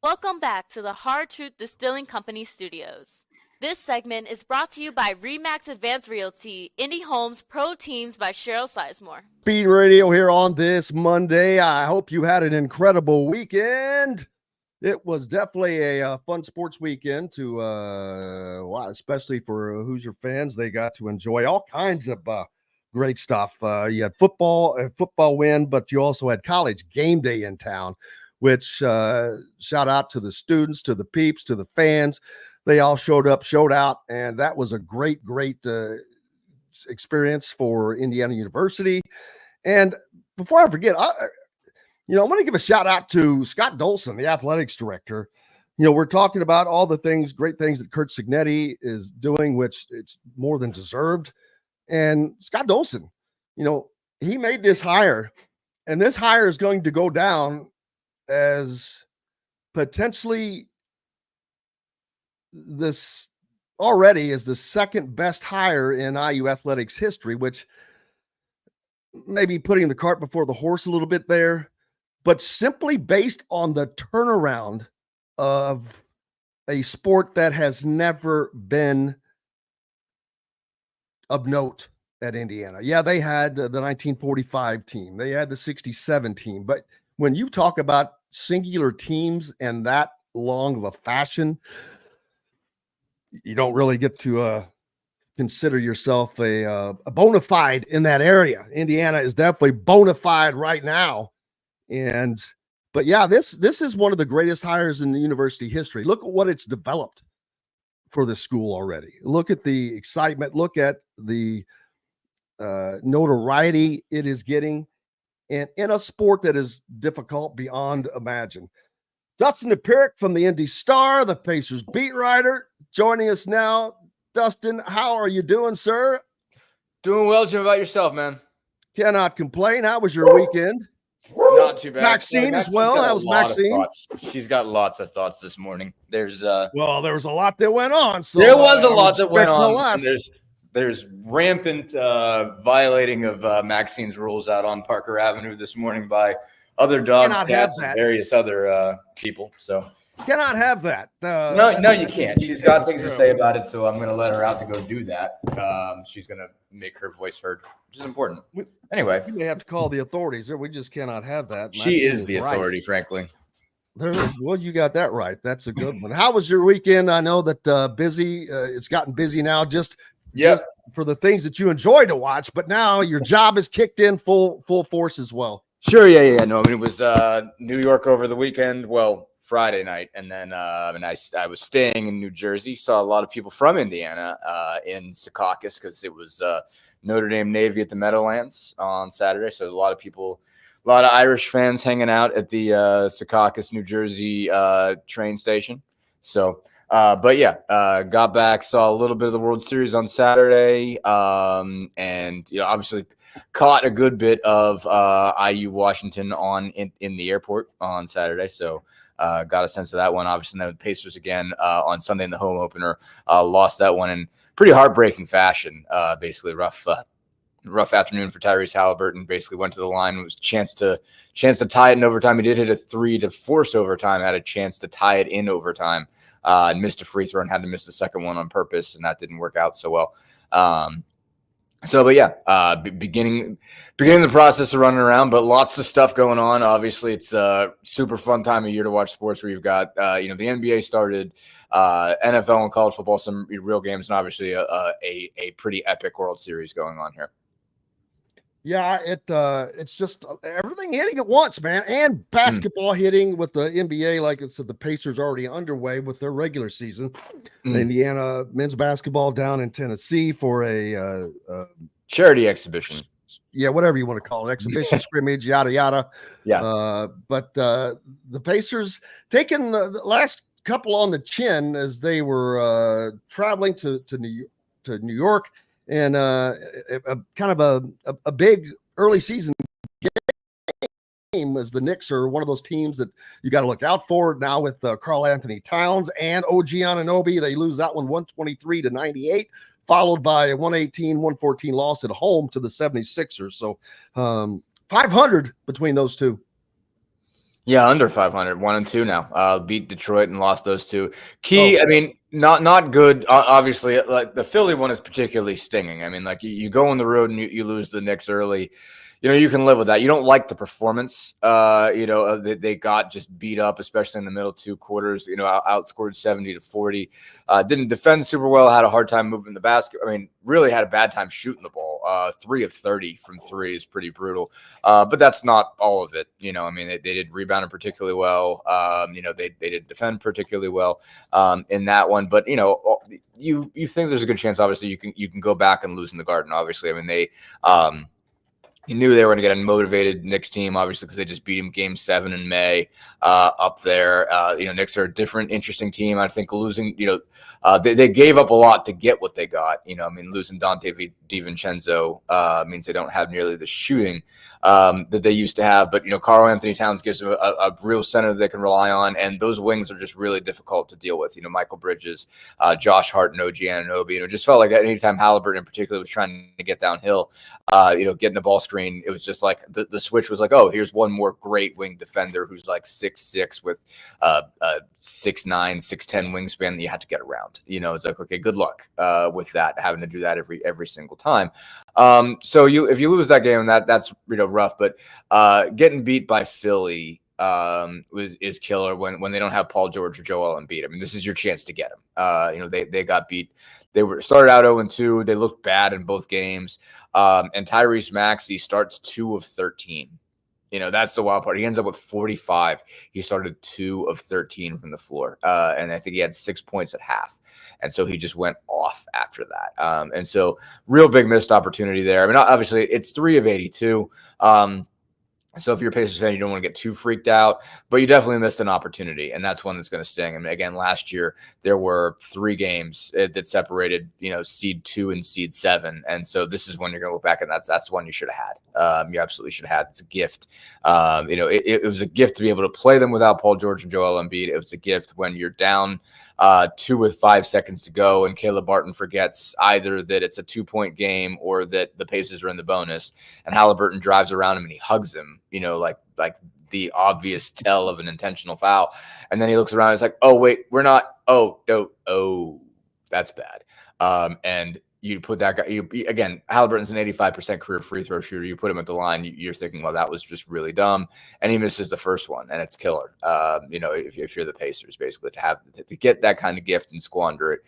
Welcome back to the Hard Truth Distilling Company studios. This segment is brought to you by RE/MAX Advanced Realty, Indy Homes Pro Teams by Cheryl Sizemore. Speed Radio here on this Monday. I hope you had an incredible weekend. It was definitely a fun sports weekend to, especially for Hoosier fans. They got to enjoy all kinds of great stuff. You had football win, but you also had college game day in town, which shout out to the students, to the peeps, to the fans. They all showed up, showed out, and that was a great experience for Indiana University. And before I forget, I want to give a shout out to Scott Dolson, the athletics director. We're talking about all the great things that Curt Cignetti is doing, which it's more than deserved. And Scott Dolson, he made this hire, and this hire is going to go down as potentially this already is the second best hire in IU athletics history, which maybe putting the cart before the horse a little bit there. But simply based on the turnaround of a sport that has never been of note at Indiana. Yeah, they had the 1945 team. They had the 67 team. But when you talk about singular teams and that long of a fashion, you don't really get to consider yourself a bona fide in that area. Indiana is definitely bona fide right now. But yeah, this is one of the greatest hires in the university history. Look at what it's developed for the school already. Look at the excitement. Look at the notoriety it is getting, and in a sport that is difficult beyond imagine. Dustin Dopirak from the Indy Star, the Pacers beat writer, joining us now. Dustin, how are you doing, sir? Doing well, Jim. About yourself, man? Cannot complain. How was your weekend? Not too bad. Maxine as well. That was Maxine. She's got lots of thoughts this morning. There was a lot that went on. So there was a lot that went on. There's rampant violating of Maxine's rules out on Parker Avenue this morning by other dogs, cats, and various other people. So cannot have that. No, you can't. She's got things to say about it, so I'm going to let her out to go do that. She's going to make her voice heard, which is important. Anyway, you may have to call the authorities. We just cannot have that. She is the authority, frankly. Well, you got that right. That's a good one. How was your weekend? I know that busy. It's gotten busy now. Just for the things that you enjoy to watch, but now your job is kicked in full force as well. Sure, yeah. No, I mean, it was New York over the weekend. Well, Friday night, and then I was staying in New Jersey. Saw a lot of people from Indiana in Secaucus because it was Notre Dame Navy at the Meadowlands on Saturday. So a lot of people. A lot of Irish fans hanging out at the Secaucus, New Jersey train station. So, but yeah, got back, saw a little bit of the World Series on Saturday, and obviously caught a good bit of IU Washington in the airport on Saturday. So, got a sense of that one. Obviously, then the Pacers again on Sunday in the home opener lost that one in pretty heartbreaking fashion. Basically, rough afternoon for Tyrese Halliburton. Basically went to the line, was chance to tie it in overtime. He did hit a 3 to force overtime, had a chance to tie it in overtime, and missed a free throw and had to miss the second one on purpose, and that didn't work out so well. Beginning the process of running around, but lots of stuff going on. Obviously, it's a super fun time of year to watch sports where you've got, the NBA started, NFL and college football, some real games, and obviously a pretty epic World Series going on here. Yeah, it's just everything hitting at once, man, and basketball hitting with the NBA. Like I said, the Pacers already underway with their regular season. Indiana men's basketball down in Tennessee for a charity exhibition. Yeah, whatever you want to call it, exhibition, scrimmage, yada yada. Yeah. But the Pacers taking the last couple on the chin as they were traveling to New York. And kind of a big early season game, as the Knicks are one of those teams that you got to look out for now with Karl Anthony Towns and OG Anunoby. They lose that one 123-98, followed by a 118-114 loss at home to the 76ers. So 500 between those two. Yeah, under 500, 1-2 now. Beat Detroit and lost those two. I mean, not good. Obviously, like the Philly one is particularly stinging. I mean, like you go on the road and you lose the Knicks early. You can live with that. You don't like the performance. They got just beat up, especially in the middle two quarters. Outscored 70-40. Didn't defend super well. Had a hard time moving the basket. I mean, really had a bad time shooting the ball. 3 of 30 from 3 is pretty brutal. But that's not all of it. I mean, they did rebound particularly well. They did defend particularly well in that one. But you think there's a good chance. Obviously, you can go back and lose in the Garden. Obviously, I mean they. You knew they were going to get a motivated Knicks team, obviously, because they just beat him Game 7 in May up there. Knicks are a different, interesting team. I think losing, they gave up a lot to get what they got. I mean, losing Dante DiVincenzo means they don't have nearly the shooting that they used to have. But, Karl Anthony Towns gives them a real center that they can rely on. And those wings are just really difficult to deal with. Michael Bridges, Josh Hart, and OG Anunoby. It just felt like anytime Halliburton in particular was trying to get downhill, getting the ball screen, it was just like the switch was like, oh, here's one more great wing defender who's like 6'6" with 6'9", 6'10" wingspan that you had to get around. It's like, okay, good luck with that, having to do that every single time. So if you lose that game, that's rough. But getting beat by Philly is killer when they don't have Paul George or Joel Embiid. I mean, this is your chance to get them. They got beat. They started out 0-2. They looked bad in both games. And Tyrese Maxey starts 2 of 13. That's the wild part. He ends up with 45. He started 2 of 13 from the floor. And I think he had 6 points at half. And so he just went off after that. And so real big missed opportunity there. I mean, obviously it's 3 of 82. So if you're a Pacers fan, you don't want to get too freaked out, but you definitely missed an opportunity, and that's one that's going to sting. I mean, again, last year there were 3 games that separated, seed 2 and seed 7, and so this is when you're going to look back, and that's one you should have had. You absolutely should have had. It's a gift. It was a gift to be able to play them without Paul George and Joel Embiid. It was a gift when you're down 2 with 5 seconds to go, and Caleb Barton forgets either that it's a 2-point game or that the Pacers are in the bonus, and Halliburton drives around him and he hugs him. Like the obvious tell of an intentional foul. And then he looks around and he's like, oh, wait, we're not. Oh, no. Oh, that's bad. And you put that guy, again, Halliburton's an 85% career free throw shooter. You put him at the line, you're thinking, well, that was just really dumb. And he misses the first one, and it's killer. If you're the Pacers, basically, to get that kind of gift and squander it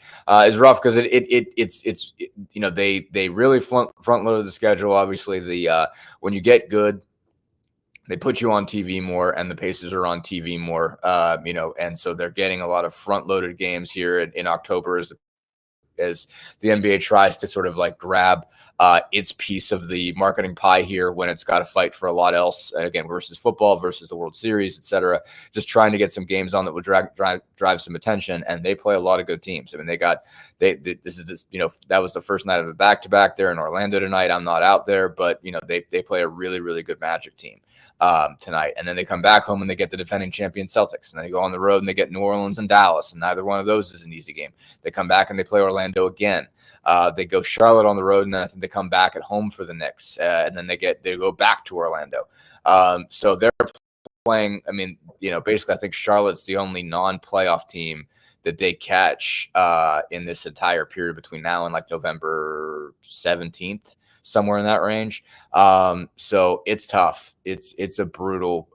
is rough, because it's they really front loaded the schedule. Obviously, when you get good, they put you on TV more, and the Pacers are on TV more, and so they're getting a lot of front-loaded games here in October as the NBA tries to sort of like grab its piece of the marketing pie here, when it's got to fight for a lot else, again, versus football, versus the World Series, etc. Just trying to get some games on that would drive some attention, and they play a lot of good teams. I mean, that was the first night of a back-to-back there in Orlando tonight. I'm not out there, but they play a really, really good Magic team tonight, and then they come back home and they get the defending champion Celtics, and then they go on the road and they get New Orleans and Dallas, and neither one of those is an easy game. They come back and they play Orlando again. They go Charlotte on the road, and then I think they come back at home for the Knicks, and then they go back to Orlando. So they're playing. I mean, basically, I think Charlotte's the only non-playoff team that they catch in this entire period between now and like November 17th, somewhere in that range. So it's tough. It's a brutal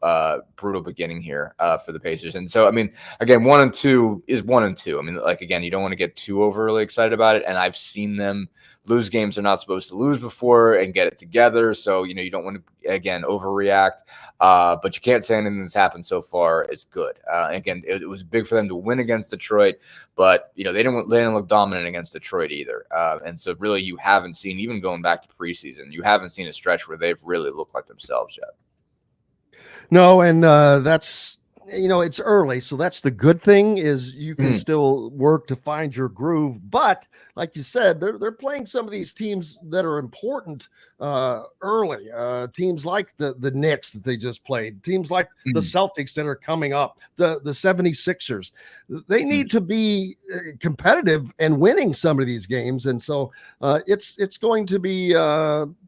beginning here for the Pacers. And so, I mean, again, 1-2 is 1-2. I mean, like, again, you don't want to get too overly excited about it. And I've seen them lose games they're not supposed to lose before and get it together. So, you don't want to, again, overreact. But you can't say anything that's happened so far is good. Again, it was big for them to win against Detroit, but, they didn't look dominant against Detroit either. And so really you haven't seen, even going back to preseason, you haven't seen a stretch where they've really looked like themselves yet. No, and that's, it's early. So that's the good thing, is you can still work to find your groove. But like you said, they're playing some of these teams that are important early. Teams like the Knicks that they just played, teams like the Celtics that are coming up, the 76ers. They need to be competitive and winning some of these games. And so it's going to be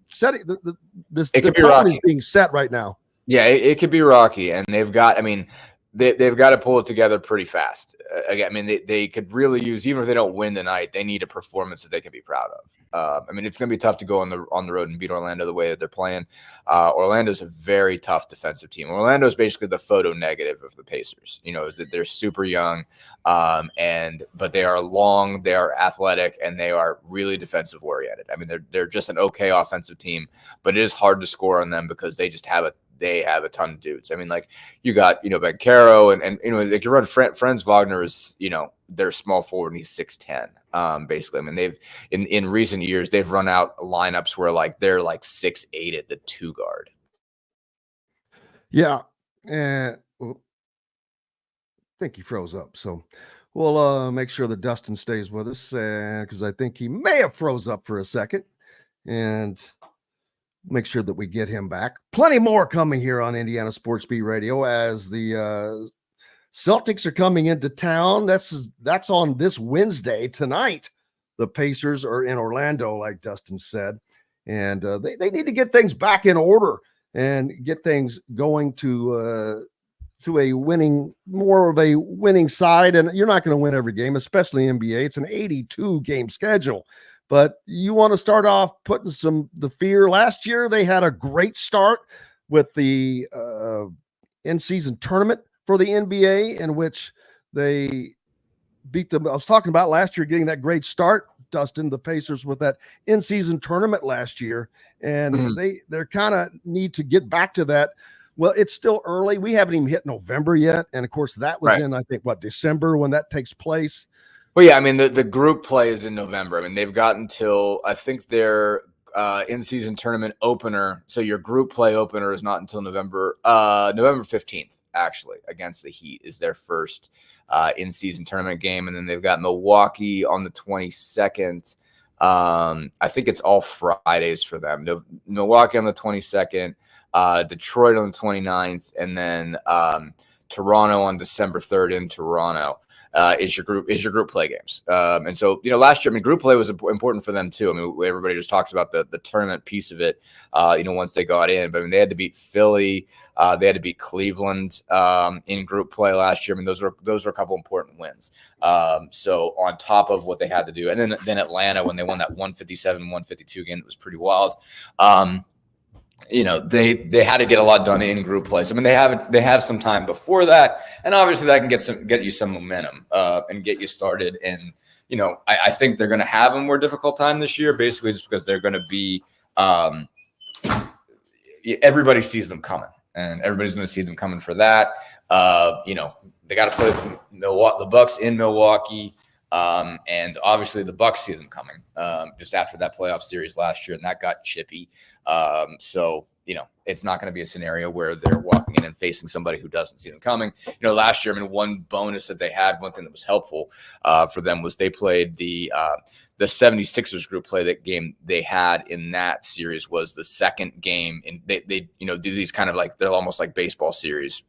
setting the tone is being set right now. Yeah, it could be rocky, and they've got to pull it together pretty fast. Again, I mean, they could really use, even if they don't win tonight, they need a performance that they can be proud of. I mean, it's going to be tough to go on the road and beat Orlando the way that they're playing. Orlando's a very tough defensive team. Orlando is basically the photo negative of the Pacers. They're super young, but they are long, they are athletic, and they are really defensive oriented. I mean, they're just an okay offensive team, but it is hard to score on them because they just have a ton of dudes. I mean, like, you got, Ben Caro and like, you run Franz Wagner is, their small forward, and he's 6'10". Basically, I mean, they've in recent years they've run out lineups where like they're like 6'8" at the 2 guard. Yeah, I think he froze up. So we'll make sure that Dustin stays with us, because I think he may have froze up for a second, and make sure that we get him back. Plenty more coming here on Indiana Sports Beat Radio as the Celtics are coming into town. That's on this Wednesday. Tonight, the Pacers are in Orlando, like Dustin said, and they need to get things back in order and get things going to more of a winning side. And you're not going to win every game, especially NBA. It's an 82 game schedule. But you want to start off putting the fear. Last year, they had a great start with the in-season tournament for the NBA, in which they beat them. I was talking about last year getting that great start, Dustin, the Pacers, with that in-season tournament last year. And they're kind of need to get back to that. Well, it's still early. We haven't even hit November yet. And, of course, that was in, I think, December when that takes place. Well, yeah, I mean, the group play is in November. I mean, they've got until, I think, their in-season tournament opener. So your group play opener is not until November 15th, actually, against the Heat is their first in-season tournament game. And then they've got Milwaukee on the 22nd. I think it's all Fridays for them. Milwaukee on the 22nd, Detroit on the 29th, and then Toronto on December 3rd in Toronto. Is your group play games. And so, last year, I mean, group play was important for them too. I mean, everybody just talks about the tournament piece of it, once they got in, but I mean, they had to beat Philly, they had to beat Cleveland in group play last year. I mean, those were a couple important wins. So on top of what they had to do, and then Atlanta, when they won that 157-152 game, it was pretty wild. They had to get a lot done in group play. So, I mean, they have some time before that, and obviously that can get you some momentum and get you started. And I think they're going to have a more difficult time this year, basically just because they're going to be everybody sees them coming, and everybody's going to see them coming for that. They got to play the Bucs in Milwaukee. And obviously the Bucs see them coming just after that playoff series last year, and that got chippy. So it's not going to be a scenario where they're walking in and facing somebody who doesn't see them coming. Last year, I mean, one bonus that they had, one thing that was helpful for them was they played the 76ers group play. That game they had in that series was the second game, and they do these kind of like, they're almost like baseball series,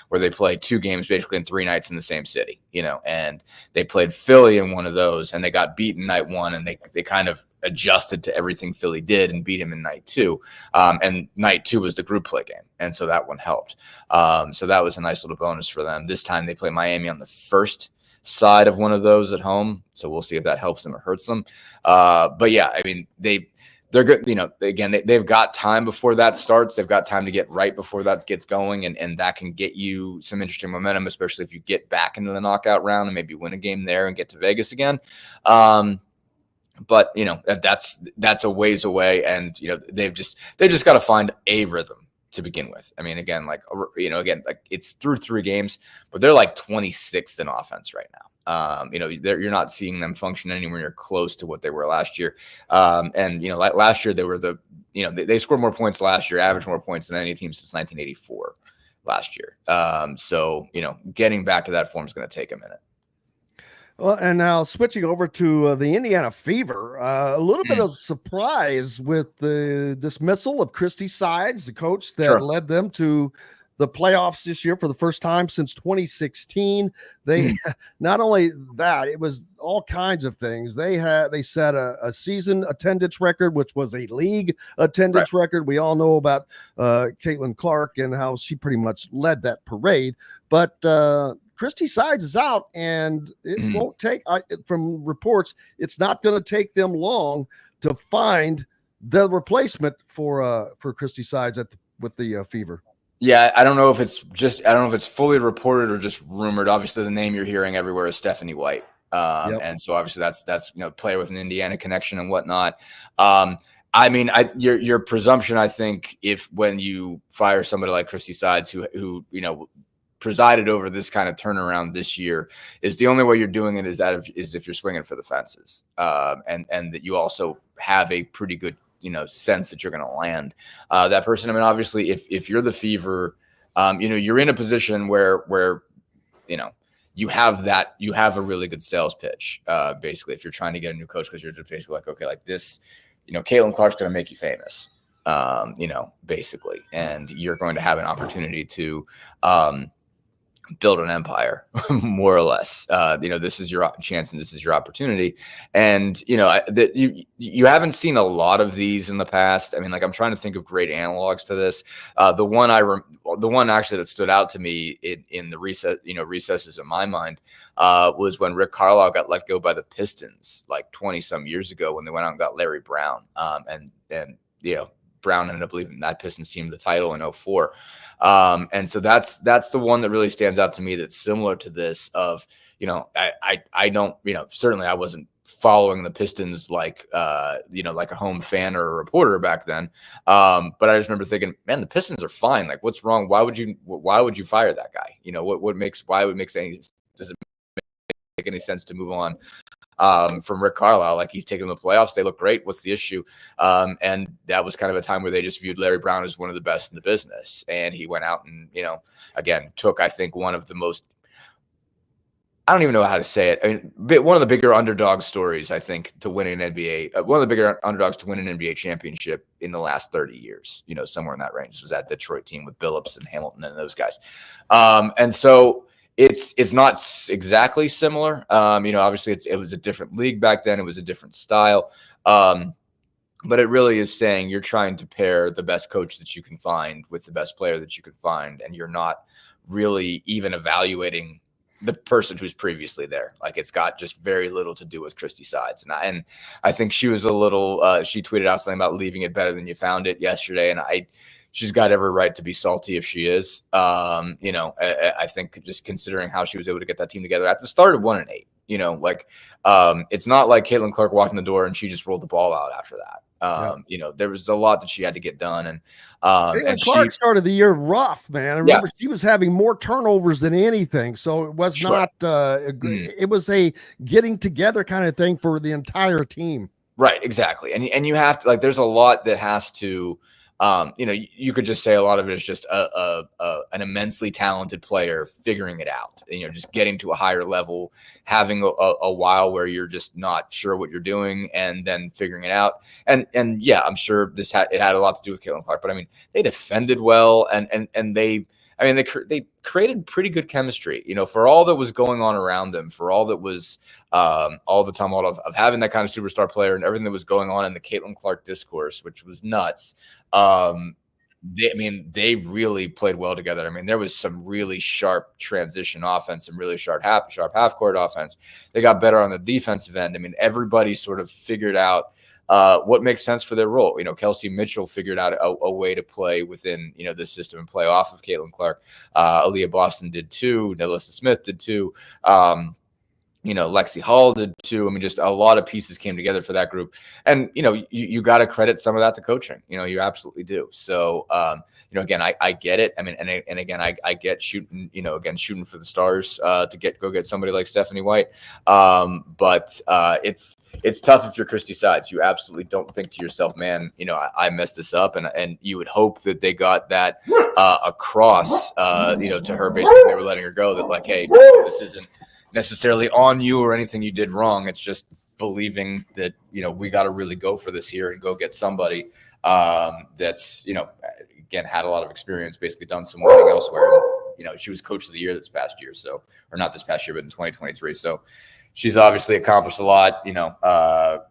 where they play two games basically in 3 nights in the same city, and they played Philly in one of those, and they got beaten night one, and they kind of adjusted to everything Philly did and beat him in night two. And night two was the group play game, and so that one helped. So that was a nice little bonus for them. This time they play Miami on the first side of one of those at home, so we'll see if that helps them or hurts them. But yeah, I mean, they're good. Again, they've got time before that starts. They've got time to get right before that gets going, and that can get you some interesting momentum, especially if you get back into the knockout round and maybe win a game there and get to Vegas again. But that's a ways away, and they've just got to find a rhythm to begin with. I mean, again, like it's through 3 games, but they're like 26th in offense right now. You're not seeing them function anywhere near close to what they were last year. And like last year, they were they scored more points last year, averaged more points than any team since 1984 last year. So getting back to that form is going to take a minute. Well, and now switching over to the Indiana Fever, a little bit of surprise with the dismissal of Christy Sides, the coach that led them to the playoffs this year for the first time since 2016. They not only that, it was all kinds of things. They set a season attendance record, which was a league attendance record. We all know about Caitlin Clark and how she pretty much led that parade, but Christy Sides is out, and it won't take, from reports, it's not going to take them long to find the replacement for Christy Sides with the Fever. Yeah, I don't know if it's fully reported or just rumored. Obviously, the name you're hearing everywhere is Stephanie White, and so obviously that's player with an Indiana connection and whatnot. I mean, your presumption, I think, when you fire somebody like Christy Sides, who presided over this kind of turnaround this year, is the only way you're doing it is if you're swinging for the fences, and that you also have a pretty good sense that you're going to land that person. I mean, obviously, if you're the Fever, you're in a position where you have a really good sales pitch. Basically, if you're trying to get a new coach, because you're just basically like, okay, like this, Caitlin Clark's going to make you famous, basically, and you're going to have an opportunity to build an empire, more or less. This is your chance and this is your opportunity. And, that you haven't seen a lot of these in the past. I mean, like, I'm trying to think of great analogs to this. The one actually that stood out to me in the recesses of my mind, was when Rick Carlisle got let go by the Pistons, like 20 some years ago, when they went out and got Larry Brown. And Brown ended up leaving that Pistons team the title in 2004. And so that's the one that really stands out to me, that's similar to this of, I don't, certainly I wasn't following the Pistons like a home fan or a reporter back then. But I just remember thinking, man, the Pistons are fine. Like, what's wrong? Why would you fire that guy? Does it make any sense to move on from Rick Carlisle? Like, he's taking them to the playoffs. They look great. What's the issue? And that was kind of a time where they just viewed Larry Brown as one of the best in the business. And he went out and, again, took, I think, one of the most, I don't even know how to say it. I mean, one of the bigger underdog stories, I think, to win an NBA, one of the bigger underdogs to win an NBA championship in the last 30 years, somewhere in that range, was that Detroit team with Billups and Hamilton and those guys. And so it's not exactly similar. Obviously it was a different league back then. It was a different style. But it really is saying you're trying to pair the best coach that you can find with the best player that you can find, and you're not really even evaluating the person who's previously there. Like, it's got just very little to do with Christy Sides. And I think she was a little, she tweeted out something about leaving it better than you found it yesterday. And she's got every right to be salty if she is. I think just considering how she was able to get that team together at the start of 1-8, it's not like Caitlin Clark walked in the door and she just rolled the ball out after that. There was a lot that she had to get done. And Clark started the year rough, man. I remember she was having more turnovers than anything. So it was not, it was a getting together kind of thing for the entire team. Right. Exactly. And you have to, there's a lot that has to, you could just say a lot of it is just an immensely talented player figuring it out, just getting to a higher level, having a while where you're just not sure what you're doing and then figuring it out. And yeah, I'm sure it had a lot to do with Caitlin Clark, but I mean, they defended well and they created pretty good chemistry, for all that was going on around them, for all that was all the time of having that kind of superstar player and everything that was going on in the Caitlin Clark discourse, which was nuts. They really played well together. I mean, there was some really sharp transition offense, some really sharp half-court offense. They got better on the defensive end. I mean, everybody sort of figured out what makes sense for their role. Kelsey Mitchell figured out a way to play within, this system and play off of Caitlin Clark. Aaliyah Boston did too. Nelissa Smith did too. Lexi Hall did too. I mean, just a lot of pieces came together for that group. And, you got to credit some of that to coaching. You absolutely do. So, again, I get it. I mean, and again, I get shooting, shooting for the stars to go get somebody like Stephanie White. But it's tough if you're Christy Sides. You absolutely don't think to yourself, man, I messed this up. And you would hope that they got that across, to her basically. They were letting her go that hey, this isn't necessarily on you or anything you did wrong. It's just believing that, we got to really go for this here and go get somebody that's, again, had a lot of experience, basically done some winning elsewhere. She was coach of the year this past year. So, or not this past year, but in 2023. So she's obviously accomplished a lot,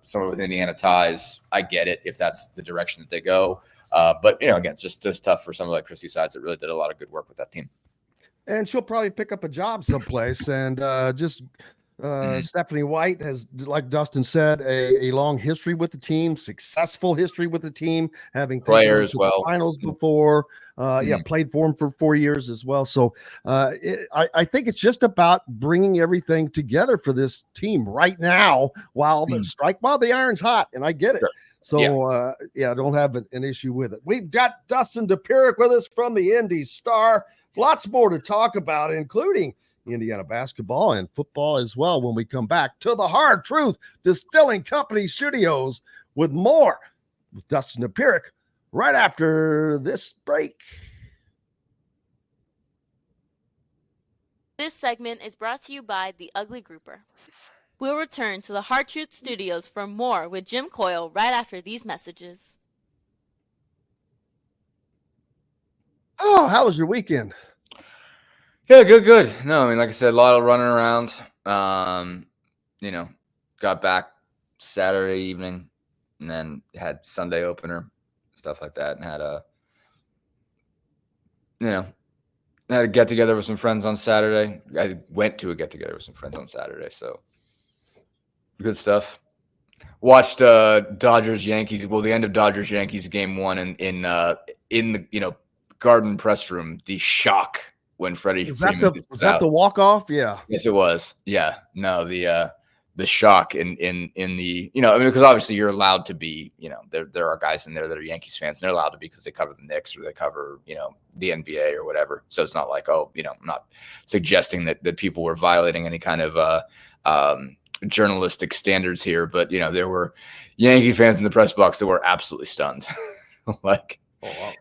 someone with Indiana ties. I get it if that's the direction that they go. But, again, it's just tough for someone like Christy Sides that really did a lot of good work with that team. And she'll probably pick up a job someplace. And Stephanie White has, like Dustin said, a long history with the team, successful history with the team, having players well finals before. Played for them for 4 years as well. So I think it's just about bringing everything together for this team right now while the iron's hot. And I get it. Sure. So, I don't have an issue with it. We've got Dustin Dopirak with us from the Indy Star. Lots more to talk about, including Indiana basketball and football as well when we come back to the Hard Truth Distilling Company studios with more with Dustin Dopirak right after this break. This segment is brought to you by The Ugly Grouper. We'll return to the Hard Truth Studios for more with Jim Coyle right after these messages. Oh, how was your weekend? Yeah, good. No, I mean, like I said, a lot of running around. Got back Saturday evening and then had Sunday opener, stuff like that, and had a get together with some friends on Saturday. I went to a get together with some friends on Saturday, so good stuff. Watched Dodgers Yankees. Well, the end of Dodgers Yankees game one in the Garden press room. The shock when Freddie was that the walk off? Yeah. Yes, it was. Yeah. No, the shock in the because obviously you're allowed to be, there are guys in there that are Yankees fans and they're allowed to be because they cover the Knicks or they cover the NBA or whatever. So it's not like I'm not suggesting that people were violating any kind of journalistic standards here, but there were Yankee fans in the press box that were absolutely stunned. That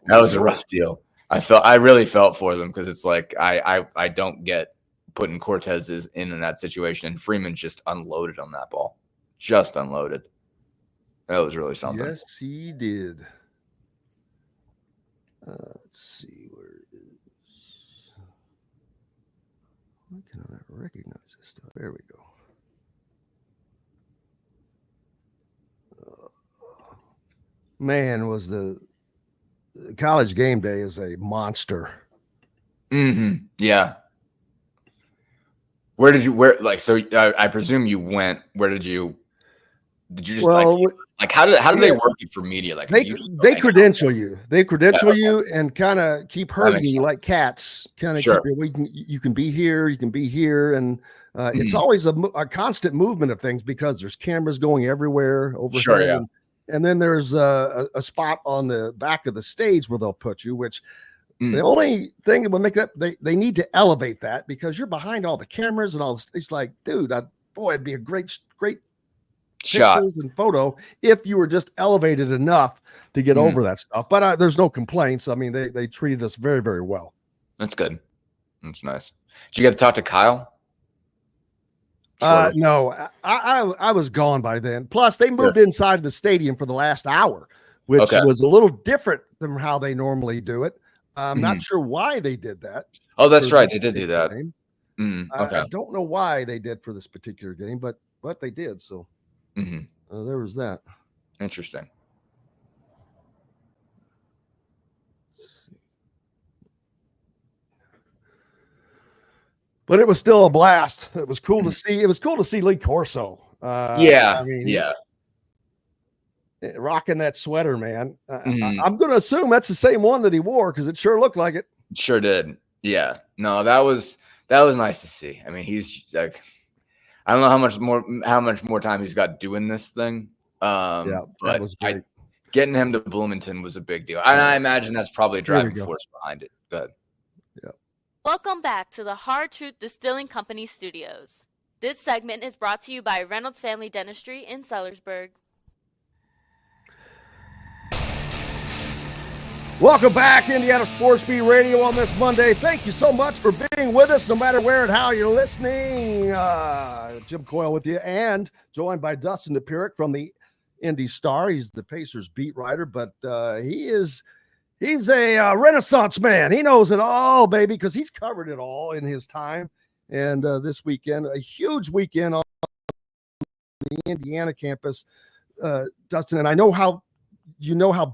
was a rough deal. I really felt for them because it's like I don't get putting Cortez in that situation, and Freeman just unloaded on that ball. Just unloaded. That was really something. Yes, he did. Let's see where it is. Why can I not recognize this stuff? There we go. Man, was the College Game Day is a monster. Yeah. So I presume you went. Where did you just how do they work it for media? Like they credential you. They credential you and kind of keep herding you like cats. Kind of you can be here, you can be here, and it's always a constant movement of things because there's cameras going everywhere overhead. And then there's a spot on the back of the stage where they'll put you, which the only thing that will make that they need to elevate that because you're behind all the cameras and all this. It's like, dude, it'd be a great shot and photo if you were just elevated enough to get over that stuff. But there's no complaints. I mean, they treated us very, very well. That's good. That's nice. Did you get to talk to Kyle? No, I was gone by then. Plus, they moved inside the stadium for the last hour, which was a little different than how they normally do it. I'm not sure why they did that. Oh, that's right. They did do that. I don't know why they did for this particular game, but they did. So there was that. Interesting. But it was still a blast. It was cool to see. It was cool to see Lee Corso. Rocking that sweater, man. I'm going to assume that's the same one that he wore because it sure looked like it. Sure did. Yeah. No, that was nice to see. I mean, he's like, I don't know how much more time he's got doing this thing. That was great. Getting him to Bloomington was a big deal, and I imagine that's probably a driving force behind it. Good. Welcome back to the Hard Truth Distilling Company studios. This segment is brought to you by Reynolds Family Dentistry in Sellersburg. Welcome back, Indiana Sports Beat Radio on this Monday. Thank you so much for being with us, no matter where and how you're listening. Jim Coyle with you, and joined by Dustin Dopirak from the Indy Star. He's the Pacers beat writer, but he's a Renaissance man. He knows it all, baby, because he's covered it all in his time. And this weekend, a huge weekend on the Indiana campus, Dustin. And I know how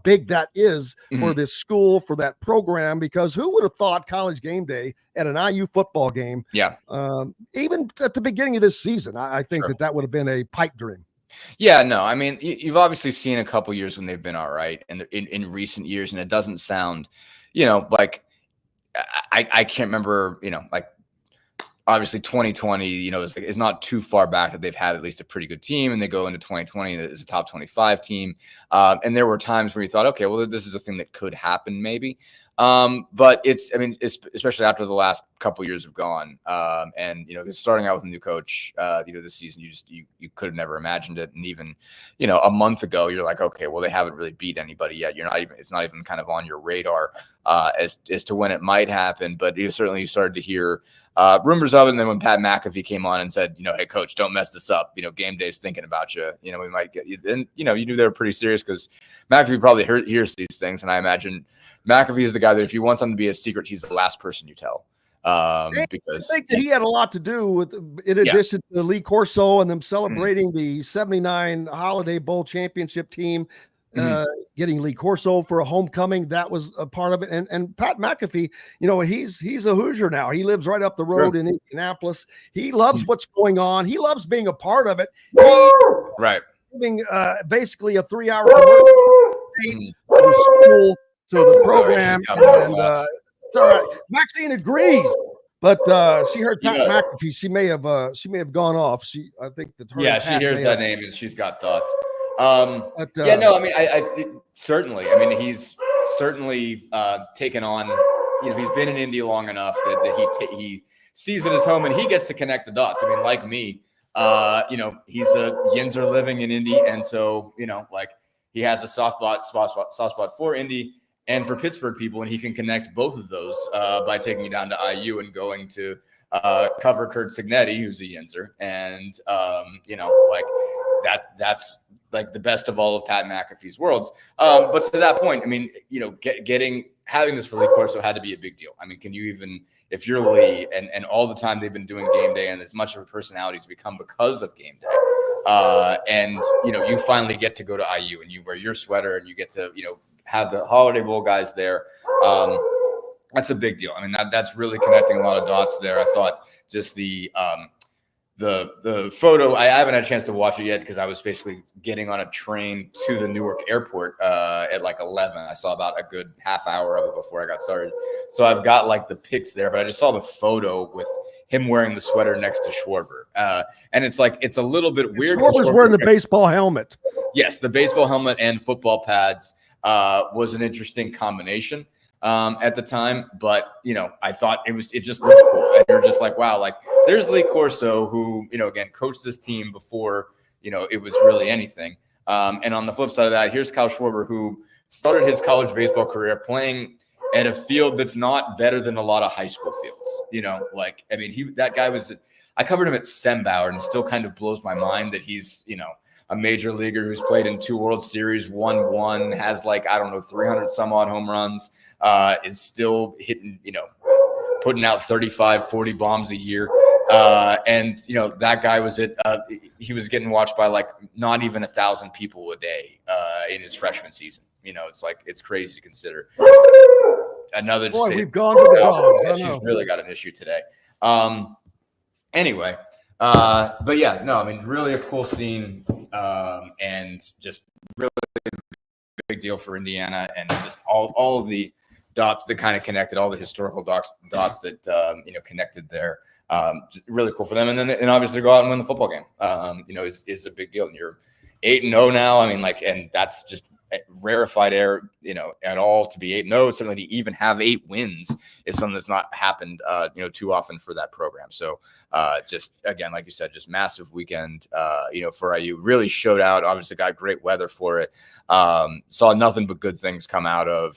big that is for this school, for that program, because who would have thought College Game Day at an IU football game? Yeah. Even at the beginning of this season, I think that would have been a pipe dream. Yeah, no, I mean, you've obviously seen a couple years when they've been all right, and in recent years, and it doesn't sound, like I can't remember, like obviously 2020, is not too far back that they've had at least a pretty good team, and they go into 2020 as a top 25 team, and there were times where you thought, okay, well, this is a thing that could happen maybe. But it's especially after the last couple years have gone, and starting out with a new coach, this season, you could have never imagined it. And even, a month ago, you're like, okay, well, they haven't really beat anybody yet. It's not even kind of on your radar, as to when it might happen. But you started to hear, rumors of it. And then when Pat McAfee came on and said, hey, coach, don't mess this up. Game Day's thinking about you. We might get you. And, you knew they were pretty serious because McAfee probably hears these things. And I imagine McAfee is the guy that if you want something to be a secret, he's the last person you tell. Because I think that he had a lot to do with, in addition to Lee Corso and them celebrating the 79 Holiday Bowl championship team, getting Lee Corso for a homecoming. That was a part of it. And Pat McAfee, he's a Hoosier now. He lives right up the road in Indianapolis. He loves what's going on. He loves being a part of it. Right. Giving basically a 3-hour to the school, to the program. It's all right. Maxine agrees, but she heard Pat McAfee. She may have gone off. I think that. She hears that name and she's got thoughts. I certainly. I mean, he's certainly taken on. He's been in Indy long enough that he sees it as home and he gets to connect the dots. I mean, like me, he's a Yinzer living in Indy, and so he has a soft spot for Indy and for Pittsburgh people, and he can connect both of those by taking you down to IU and going to cover Kurt Signetti, who's a Yinzer, and like that's like the best of all of Pat McAfee's worlds. But to that point, I mean, having this for Lee Corso had to be a big deal. I mean, can you even, if you're Lee and all the time they've been doing game day and as much of a personality has become because of game day, and you finally get to go to IU and you wear your sweater and you get to have the Holiday Bowl guys there. That's a big deal. I mean, that's really connecting a lot of dots there. I thought just the photo, I haven't had a chance to watch it yet because I was basically getting on a train to the Newark airport at like 11. I saw about a good half hour of it before I got started. So I've got like the pics there, but I just saw the photo with him wearing the sweater next to Schwarber. And it's a little bit weird. Schwarber's wearing the baseball helmet. Yes, the baseball helmet and football pads was an interesting combination at the time, but I thought it just looked cool, and you're just like, wow, like there's Lee Corso, who again coached this team before it was really anything. And on the flip side of that, here's Kyle Schwarber, who started his college baseball career playing at a field that's not better than a lot of high school fields. That guy was. I covered him at Sembauer, and it still kind of blows my mind that he's a major leaguer who's played in 2 World Series, won 1, has 300 some odd home runs, is still hitting, putting out 35, 40 bombs a year. And that guy was he was getting watched by not even 1,000 people a day in his freshman season. It's crazy to consider. Another just we've gone to the dogs. She's really got an issue today. Anyway. But yeah, no, I mean, really a cool scene, and just really big deal for Indiana, and just all of the dots that kind of connected, all the historical dots that connected there. Really cool for them, and obviously to go out and win the football game, is a big deal. And you're 8-0 now. I mean, and that's just rarefied air, at all to be 8-0. Certainly to even have 8 wins is something that's not happened, too often for that program. So just again, like you said, just massive weekend, for IU. Really showed out. Obviously got great weather for it. Saw nothing but good things come out of,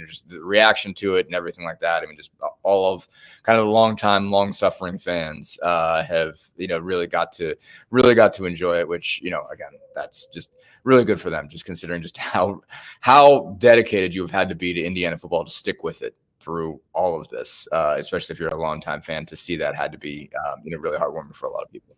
just the reaction to it and everything like that. I mean, just all of kind of the long suffering fans have, really got to enjoy it, which, again, that's just really good for them, just considering just how dedicated you have had to be to Indiana football to stick with it through all of this, especially if you're a longtime fan. To see that had to be, really heartwarming for a lot of people.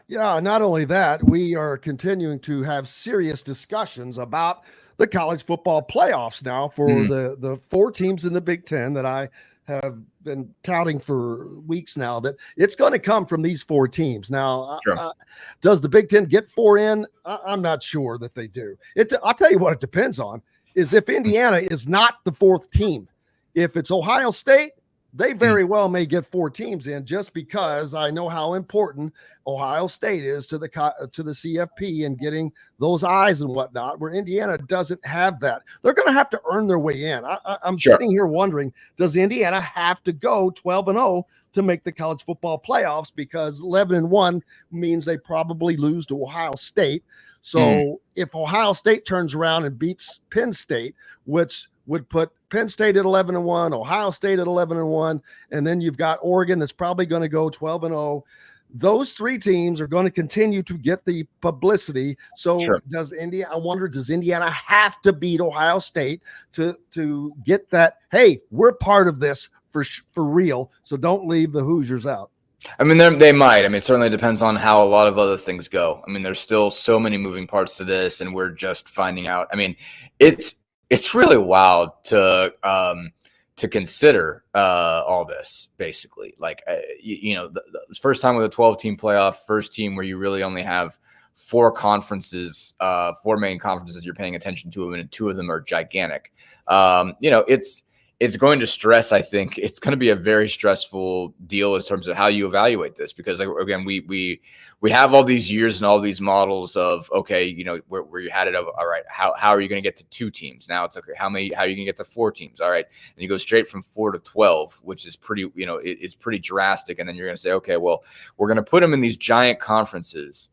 Yeah, not only that, we are continuing to have serious discussions about the college football playoffs now for the 4 teams in the Big Ten that I have been touting for weeks now, that it's going to come from these 4 teams. Now, sure. Does the Big Ten get 4 in? I'm not sure that they do. I'll tell you what it depends on is if Indiana is not the 4th team. If it's Ohio State, they very well may get 4 teams in, just because I know how important Ohio State is to the CFP and getting those eyes and whatnot, where Indiana doesn't have that. They're going to have to earn their way in. I'm sure. Sitting here wondering, does Indiana have to go 12-0 to make the college football playoffs? Because 11-1 means they probably lose to Ohio State. So if Ohio State turns around and beats Penn State, which would put Penn State at 11-1, Ohio State at 11-1, and then you've got Oregon that's probably going to go 12-0. Those 3 teams are going to continue to get the publicity. So does Indiana have to beat Ohio State to get that, hey, we're part of this for real, so don't leave the Hoosiers out? I mean, they might. I mean, it certainly depends on how a lot of other things go. I mean, there's still so many moving parts to this, and we're just finding out. I mean, it's really wild to consider all this, basically. The first time with a 12-team playoff, first team where you really only have 4 conferences, 4 main conferences you're paying attention to, and 2 of them are gigantic. It's going to stress. I think it's going to be a very stressful deal in terms of how you evaluate this, because again, we have all these years and all these models of, okay, where you had it of, all right, how are you going to get to 2 teams? Now it's okay. How are you going to get to 4 teams? All right. And you go straight from 4 to 12, which is pretty, it's pretty drastic. And then you're going to say, okay, well, we're going to put them in these giant conferences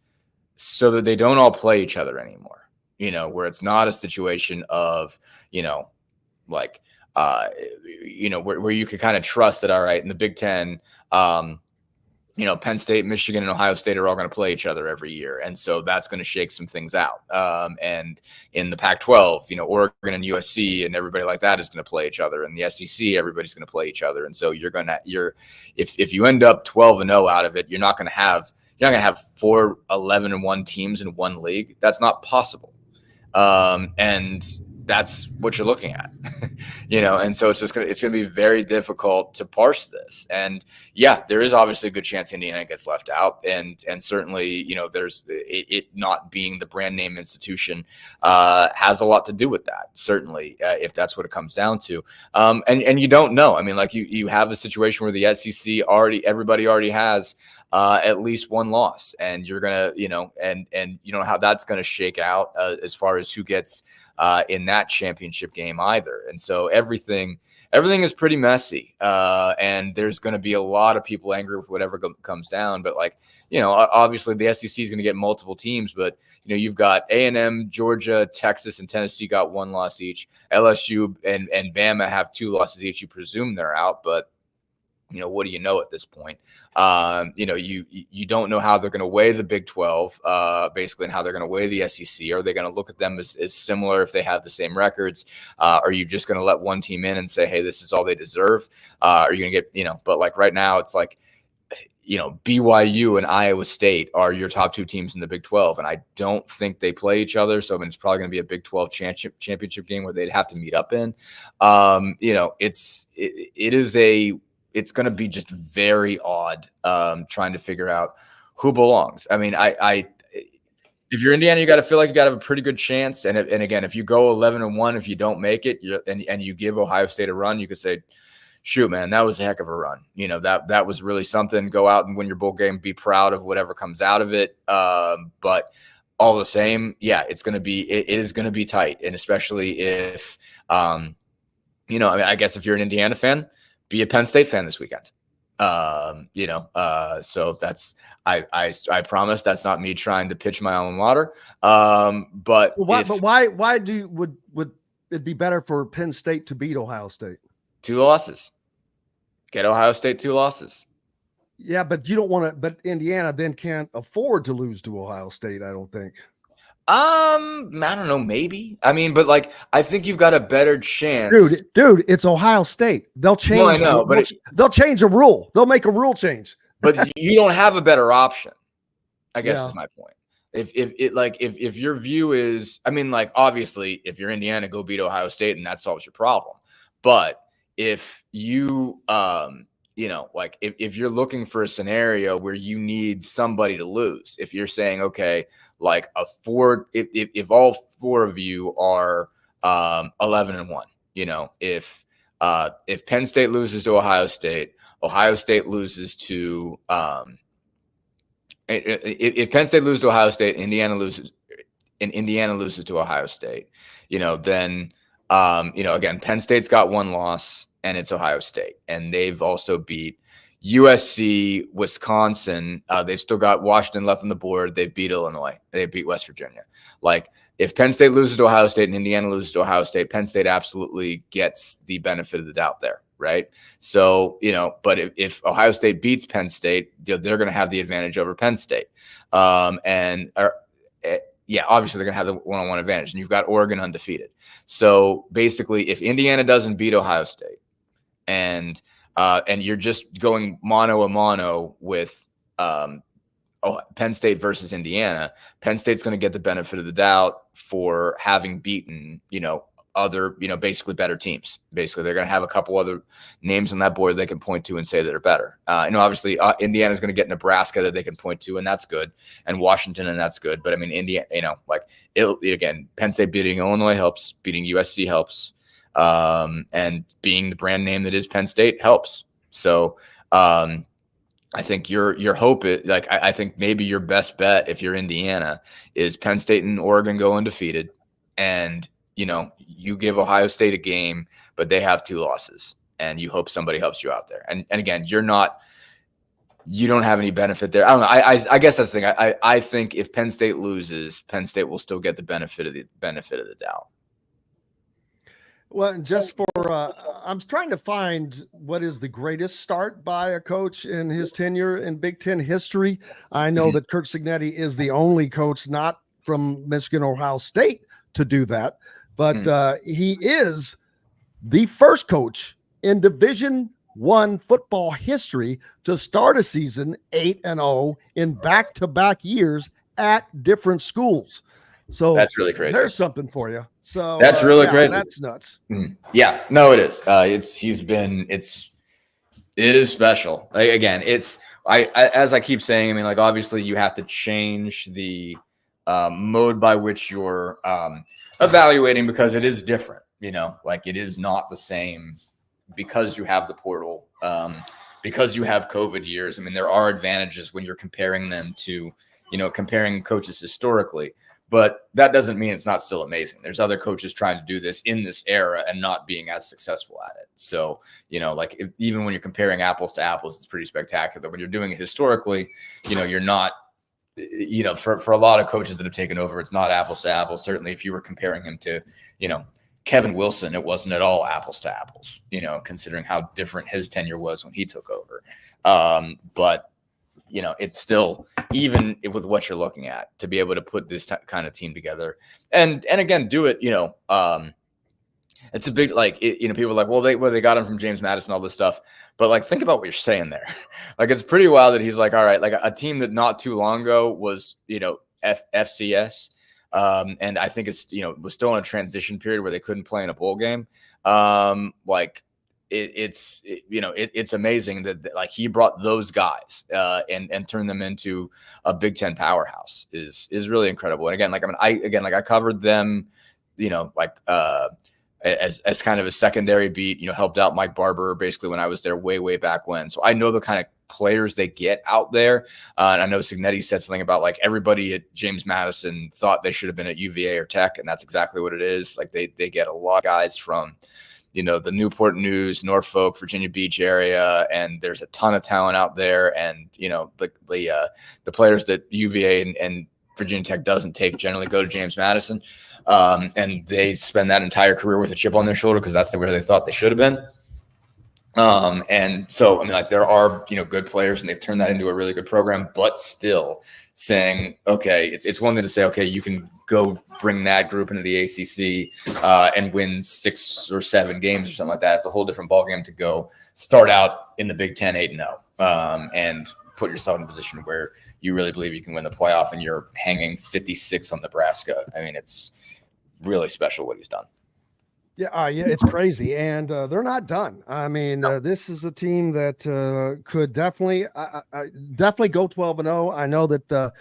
so that they don't all play each other anymore, where it's not a situation of, where you could kind of trust that, all right, in the Big Ten, Penn State, Michigan, and Ohio State are all going to play each other every year. And so that's going to shake some things out. And in the Pac-12, Oregon and USC and everybody like that is going to play each other. And the SEC, everybody's going to play each other. And so if you end up 12-0 out of it, you're not going to have 4 11-1 teams in one league. That's not possible. And that's what you're looking at, and so it's going to be very difficult to parse this. And yeah, there is obviously a good chance Indiana gets left out. And certainly, there's it not being the brand name institution has a lot to do with that. Certainly, if that's what it comes down to. And you don't know. I mean, like you have a situation where the SEC everybody already has at least one loss, and you're going to, and you don't know how that's going to shake out as far as who gets in that championship game either. And so everything is pretty messy. And there's going to be a lot of people angry with whatever comes down. But obviously the SEC is going to get multiple teams, but you've got A&M, Georgia, Texas, and Tennessee got 1 loss each. LSU and Bama have 2 losses each. You presume they're out, but what do you know at this point? You don't know how they're going to weigh the Big 12, basically, and how they're going to weigh the SEC. Are they going to look at them as similar if they have the same records? Are you just going to let one team in and say, hey, this is all they deserve? Are you going to get, but like right now, it's like, BYU and Iowa State are your top 2 teams in the Big 12, and I don't think they play each other. So it's probably going to be a Big 12 championship game where they'd have to meet up in. It's going to be just very odd trying to figure out who belongs. I mean, if you're Indiana, you got to feel like you got to have a pretty good chance. And again, if you go 11-1, if you don't make it, and you give Ohio State a run, you could say, shoot, man, that was a heck of a run. That was really something. Go out and win your bowl game, be proud of whatever comes out of it. But all the same, yeah, it is going to be tight. And especially if, I guess if you're an Indiana fan, be a Penn State fan this weekend. So that's, I promise that's not me trying to pitch my alma mater. But why would it be better for Penn State to beat Ohio State? 2 losses. Get Ohio State 2 losses. Yeah, but you don't want to, but Indiana then can't afford to lose to Ohio State, I don't think. I don't know, maybe. I mean, but I think you've got a better chance. Dude, it's Ohio State. They'll change. No, I know, they'll change a rule. They'll make a rule change. But you don't have a better option, I guess is my point. If your view is, I mean, obviously, if you're Indiana, go beat Ohio State and that solves your problem. But if you, if you're looking for a scenario where you need somebody to lose, if you're saying, okay, if all 4 of you are 11-1, if Penn State loses to Ohio State loses to if Penn State loses to Ohio State, Indiana loses to Ohio State, then again, Penn State's got 1 loss. And it's Ohio State. And they've also beat USC, Wisconsin. They've still got Washington left on the board. They beat Illinois. They beat West Virginia. If Penn State loses to Ohio State and Indiana loses to Ohio State, Penn State absolutely gets the benefit of the doubt there, right? So, but if Ohio State beats Penn State, they're going to have the advantage over Penn State. Obviously they're going to have the one-on-one advantage. And you've got Oregon undefeated. So basically, if Indiana doesn't beat Ohio State, and you're just going mano a mano with Penn State versus Indiana, Penn State's going to get the benefit of the doubt for having beaten, other, basically better teams. Basically, they're going to have a couple other names on that board they can point to and say that are better. Obviously, Indiana's going to get Nebraska that they can point to, and that's good, and Washington, and that's good. But I mean, Indiana, again, Penn State beating Illinois helps, beating USC helps. And being the brand name that is Penn State helps. So, I think your hope is I think maybe your best bet if you're Indiana is Penn State and Oregon go undefeated, and you give Ohio State a game, but they have 2 losses, and you hope somebody helps you out there. And again, you don't have any benefit there. I don't know. I guess that's the thing. I think if Penn State loses, Penn State will still get the benefit of the doubt. Well, just for I'm trying to find what is the greatest start by a coach in his tenure in Big Ten history. I know that Curt Cignetti is the only coach not from Michigan or Ohio State to do that, but he is the first coach in Division I football history to start a season 8-0 in back-to-back years at different schools. So that's really crazy. There's something for you. So that's really crazy. That's nuts. Yeah, no, it is. It is special. Like, again, I as I keep saying, I mean, like, obviously you have to change the mode by which you're evaluating, because it is different, like it is not the same because you have the portal, because you have COVID years. I mean, there are advantages when you're comparing them to, comparing coaches historically. But that doesn't mean it's not still amazing. There's other coaches trying to do this in this era and not being as successful at it. So, even when you're comparing apples to apples, it's pretty spectacular. When you're doing it historically, you're not, for a lot of coaches that have taken over, it's not apples to apples. Certainly if you were comparing him to, Kevin Wilson, it wasn't at all apples to apples, considering how different his tenure was when he took over. But it's still, even with what you're looking at, to be able to put this kind of team together and again, do it, it's a big, people are like, well, they got him from James Madison, all this stuff. But like, think about what you're saying there. Like, it's pretty wild that he's like, all right, like a team that not too long ago was, FCS. And I think it's, was still in a transition period where they couldn't play in a bowl game. It's amazing that like he brought those guys and turned them into a Big Ten powerhouse is really incredible. And again, I covered them, as kind of a secondary beat, helped out Mike Barber basically when I was there way back when. So I know the kind of players they get out there. And I know Cignetti said something about like everybody at James Madison thought they should have been at UVA or Tech. And that's exactly what it is. Like they get a lot of guys from, the Newport News, Norfolk, Virginia Beach area, and there's a ton of talent out there. And the players that UVA and Virginia Tech doesn't take generally go to James Madison, and they spend that entire career with a chip on their shoulder because that's where they thought they should have been. And so, I mean, like there are good players, and they've turned that into a really good program. But still, saying okay, it's one thing to say okay, you can go bring that group into the ACC and win 6 or 7 games or something like that. It's a whole different ballgame to go start out in the Big Ten 8-0 and put yourself in a position where you really believe you can win the playoff and you're hanging 56 on Nebraska. I mean, it's really special what he's done. Yeah, it's crazy, and they're not done. I mean, this is a team that could definitely go 12-0. I know that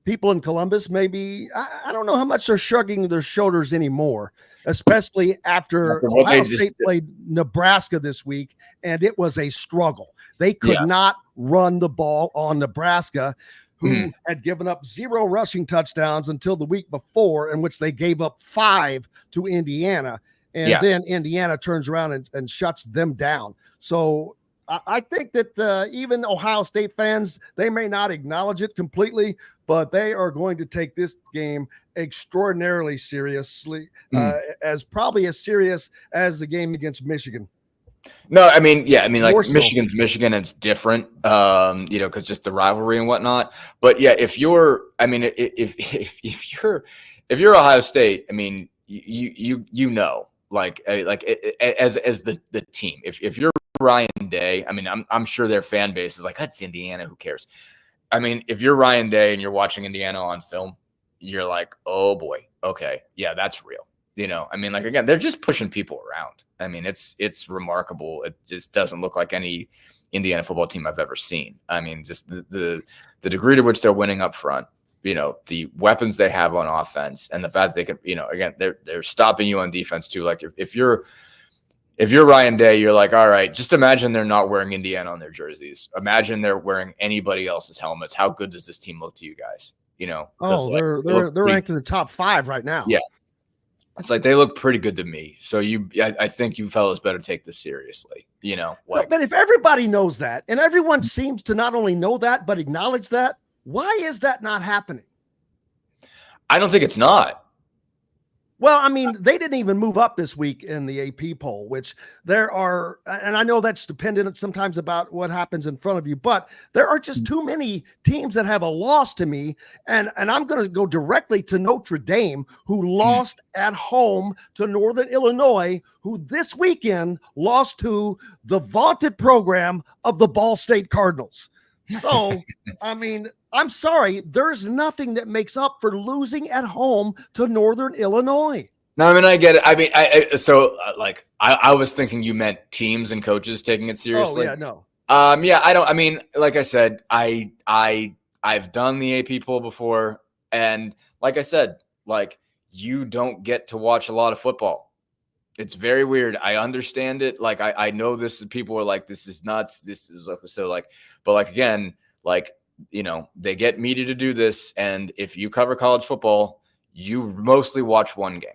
people in Columbus maybe I don't know how much they're shrugging their shoulders anymore, especially after Ohio State played Nebraska this week, and it was a struggle. They could not run the ball on Nebraska, who had given up 0 rushing touchdowns until the week before, in which they gave up 5 to Indiana. And then Indiana turns around and shuts them down. So I think that even Ohio State fans, they may not acknowledge it completely, but they are going to take this game extraordinarily seriously, as probably as serious as the game against Michigan. No, I mean, like More so. Michigan's Michigan, it's different, because just the rivalry and whatnot. But yeah, if you're Ohio State, I mean, as the team, if you're Ryan Day, I mean, I'm sure their fan base is like, that's Indiana, who cares? I mean, if you're Ryan Day and you're watching Indiana on film, you're like, oh boy, okay, yeah, that's real. I mean, like, again, they're just pushing people around. I mean, it's remarkable. It just doesn't look like any Indiana football team I've ever seen. I mean, just the degree to which they're winning up front, the weapons they have on offense, and the fact that they can, again, they're stopping you on defense too. Like if you're Ryan Day, you're like, all right, just imagine they're not wearing Indiana on their jerseys. Imagine they're wearing anybody else's helmets. How good does this team look to you guys? They're ranked in the top 5 right now. Yeah. It's like they look pretty good to me. So I think you fellas better take this seriously. But if everybody knows that, and everyone seems to not only know that but acknowledge that, why is that not happening? I don't think it's not. Well, I mean, they didn't even move up this week in the AP poll, which there are, and I know that's dependent sometimes about what happens in front of you, but there are just too many teams that have a loss to me. And I'm going to go directly to Notre Dame, who lost at home to Northern Illinois, who this weekend lost to the vaunted program of the Ball State Cardinals. So, I mean, I'm sorry, there's nothing that makes up for losing at home to Northern Illinois. No, I mean, I get it. I mean, I was thinking you meant teams and coaches taking it seriously. Oh, yeah, no. I mean, like I said, I've done the AP poll before. And like I said, like, you don't get to watch a lot of football. It's very weird. I understand it. Like, I know this, people are like, this is nuts. This is so like, but like, again, like, you know, they get media to do this. And if you cover college football, you mostly watch one game.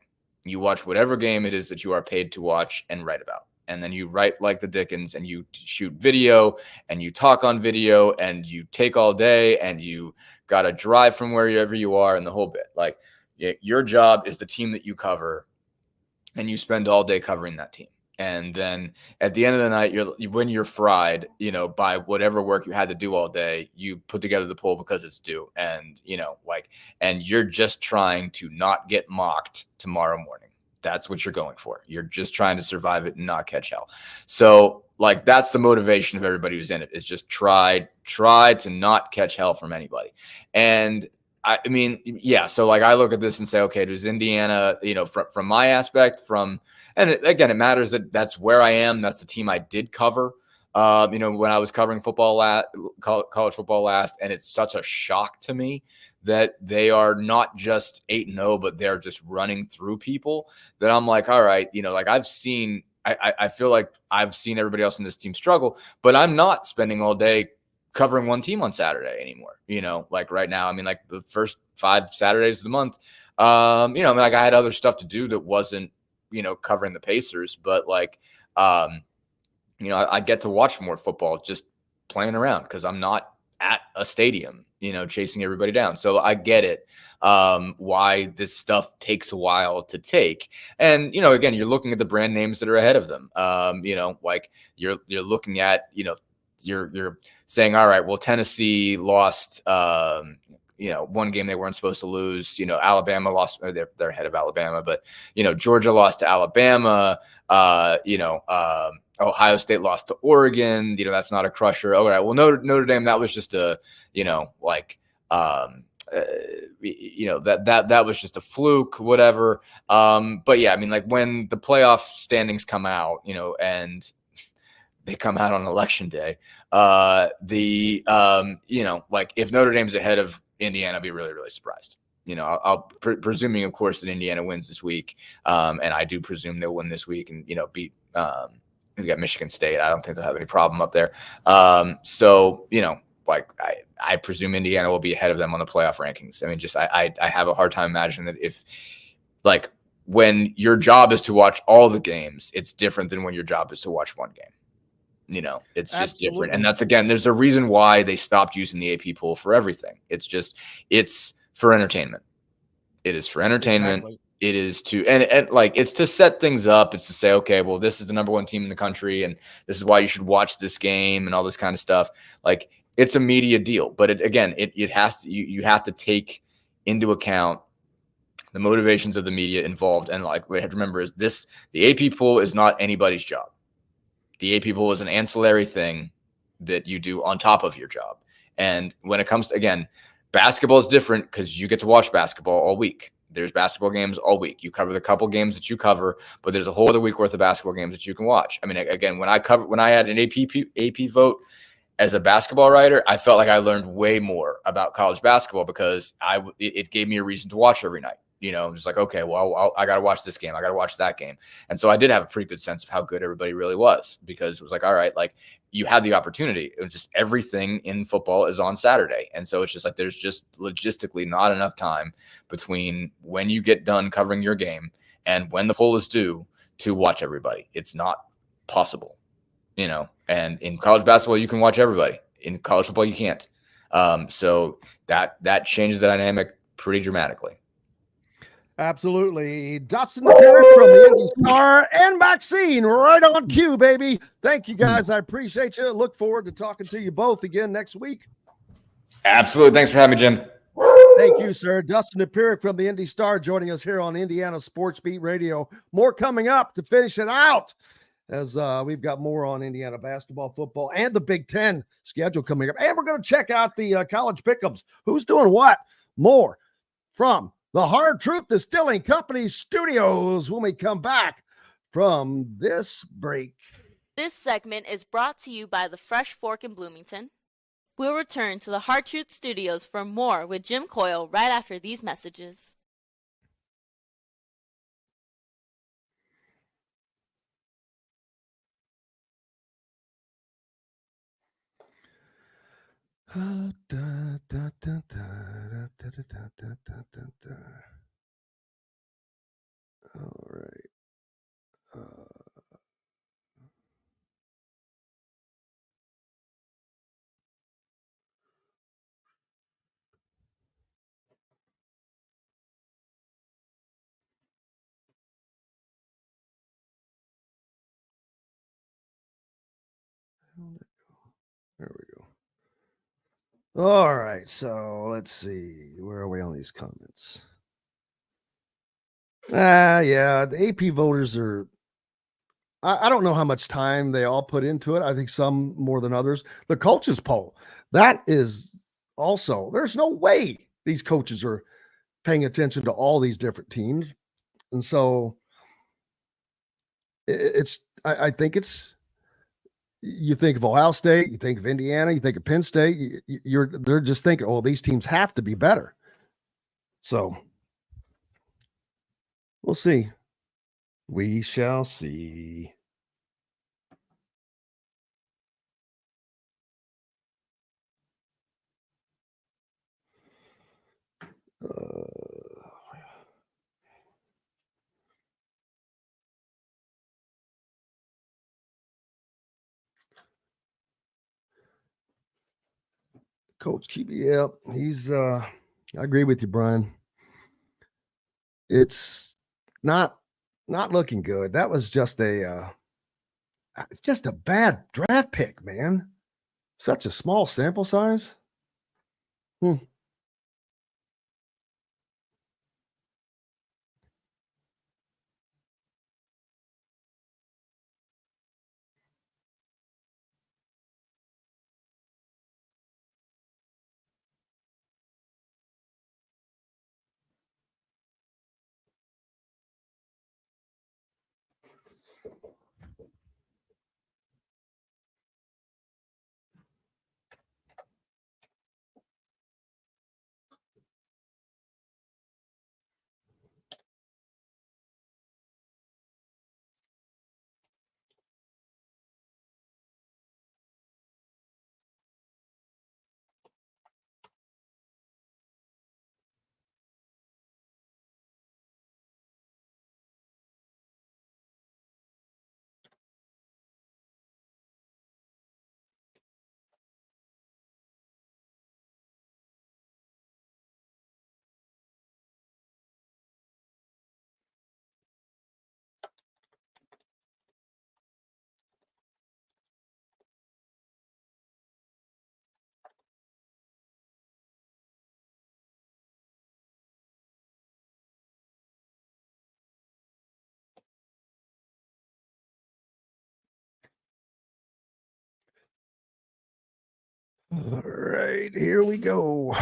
You watch whatever game it is that you are paid to watch and write about. And then you write like the Dickens and you shoot video and you talk on video and you take all day and you got to drive from wherever you are and the whole bit. Like, your job is the team that you cover and you spend all day covering that team. And then at the end of the night, when you're fried, you know, by whatever work you had to do all day, you put together the poll because it's due. And, you know, like, and you're just trying to not get mocked tomorrow morning. That's what you're going for. You're just trying to survive it and not catch hell. So, like, that's the motivation of everybody who's in it, is just try to not catch hell from anybody. And I mean, yeah. So like, I look at this and say, okay, does Indiana, you know, from my aspect, and again, it matters that that's where I am. That's the team I did cover, you know, when I was covering college football last. And it's such a shock to me that they are not just 8-0, but they're just running through people, that I'm like, all right, you know, like I feel like I've seen everybody else in this team struggle, but I'm not spending all day covering one team on Saturday anymore. You know, like right now, I mean, like the first 5 Saturdays of the month, you know, I mean, like I had other stuff to do that wasn't, you know, covering the Pacers, but like, you know, I get to watch more football just playing around because I'm not at a stadium, you know, chasing everybody down. So I get it, why this stuff takes a while to take. And, you know, again, you're looking at the brand names that are ahead of them. You know, like you're looking at, you know, you're saying, all right, well, Tennessee lost, you know, one game they weren't supposed to lose. You know, Alabama lost, or they're ahead of Alabama, but, you know, Georgia lost to Alabama. You know, Ohio State lost to Oregon. You know, that's not a crusher. All right, well, Notre Dame, that was just a, you know, like, you know, that was just a fluke, whatever. But yeah, I mean, like when the playoff standings come out, you know, and they come out on election day, you know, like if Notre Dame's ahead of Indiana, I'll be really, really surprised. You know, I'll presuming, of course, that Indiana wins this week. And I do presume they'll win this week and, you know, beat, they got Michigan State. I don't think they'll have any problem up there. So, you know, like I presume Indiana will be ahead of them on the playoff rankings. I mean, just, I have a hard time imagining that if, like, when your job is to watch all the games, it's different than when your job is to watch one game. You know, it's just different. And that's, again, there's a reason why they stopped using the AP poll for everything. It's for entertainment. It is for entertainment. Exactly. It is to, and like, it's to set things up. It's to say, okay, well, this is the number 1 team in the country, and this is why you should watch this game and all this kind of stuff. Like, it's a media deal, but it has to, you have to take into account the motivations of the media involved. And like, what you have to remember is this, the AP poll is not anybody's job. The AP poll is an ancillary thing that you do on top of your job. And when it comes to, again, basketball is different because you get to watch basketball all week. There's basketball games all week. You cover the couple games that you cover, but there's a whole other week worth of basketball games that you can watch. I mean, again, when I had an AP vote as a basketball writer, I felt like I learned way more about college basketball because it gave me a reason to watch every night. You know, just like, okay, well, I got to watch this game. I got to watch that game. And so I did have a pretty good sense of how good everybody really was, because it was like, all right, like you had the opportunity. It was just everything in football is on Saturday. And so it's just like, there's just logistically not enough time between when you get done covering your game and when the poll is due to watch everybody. It's not possible, you know, and in college basketball, you can watch everybody. In college football, you can't. So that changes the dynamic pretty dramatically. Absolutely. Dustin Dopirak from the Indy Star and Maxine right on cue, baby. Thank you, guys. I appreciate you. Look forward to talking to you both again next week. Absolutely. Thanks for having me, Jim. Thank you, sir. Dustin Dopirak from the Indy Star joining us here on Indiana Sports Beat Radio. More coming up to finish it out as we've got more on Indiana basketball, football, and the Big Ten schedule coming up. And we're going to check out the college pickups. Who's doing what? More from the Hard Truth Distilling Company studios when we come back from this break. This segment is brought to you by the Fresh Fork in Bloomington. We'll return to the Hard Truth Studios for more with Jim Coyle right after these messages. All right. There we go. All right, so let's see. Where are we on these comments? Yeah, the AP voters are, I don't know how much time they all put into it. I think some more than others. The coaches poll, that is also, there's no way these coaches are paying attention to all these different teams. And so I think it's, you think of Ohio State, you think of Indiana, you think of Penn State, they're just thinking, oh, these teams have to be better. So we'll see. We shall see. Coach Keeby, yeah, he's I agree with you, Brian. It's not looking good. That was just it's just a bad draft pick, man. Such a small sample size. All right, here we go.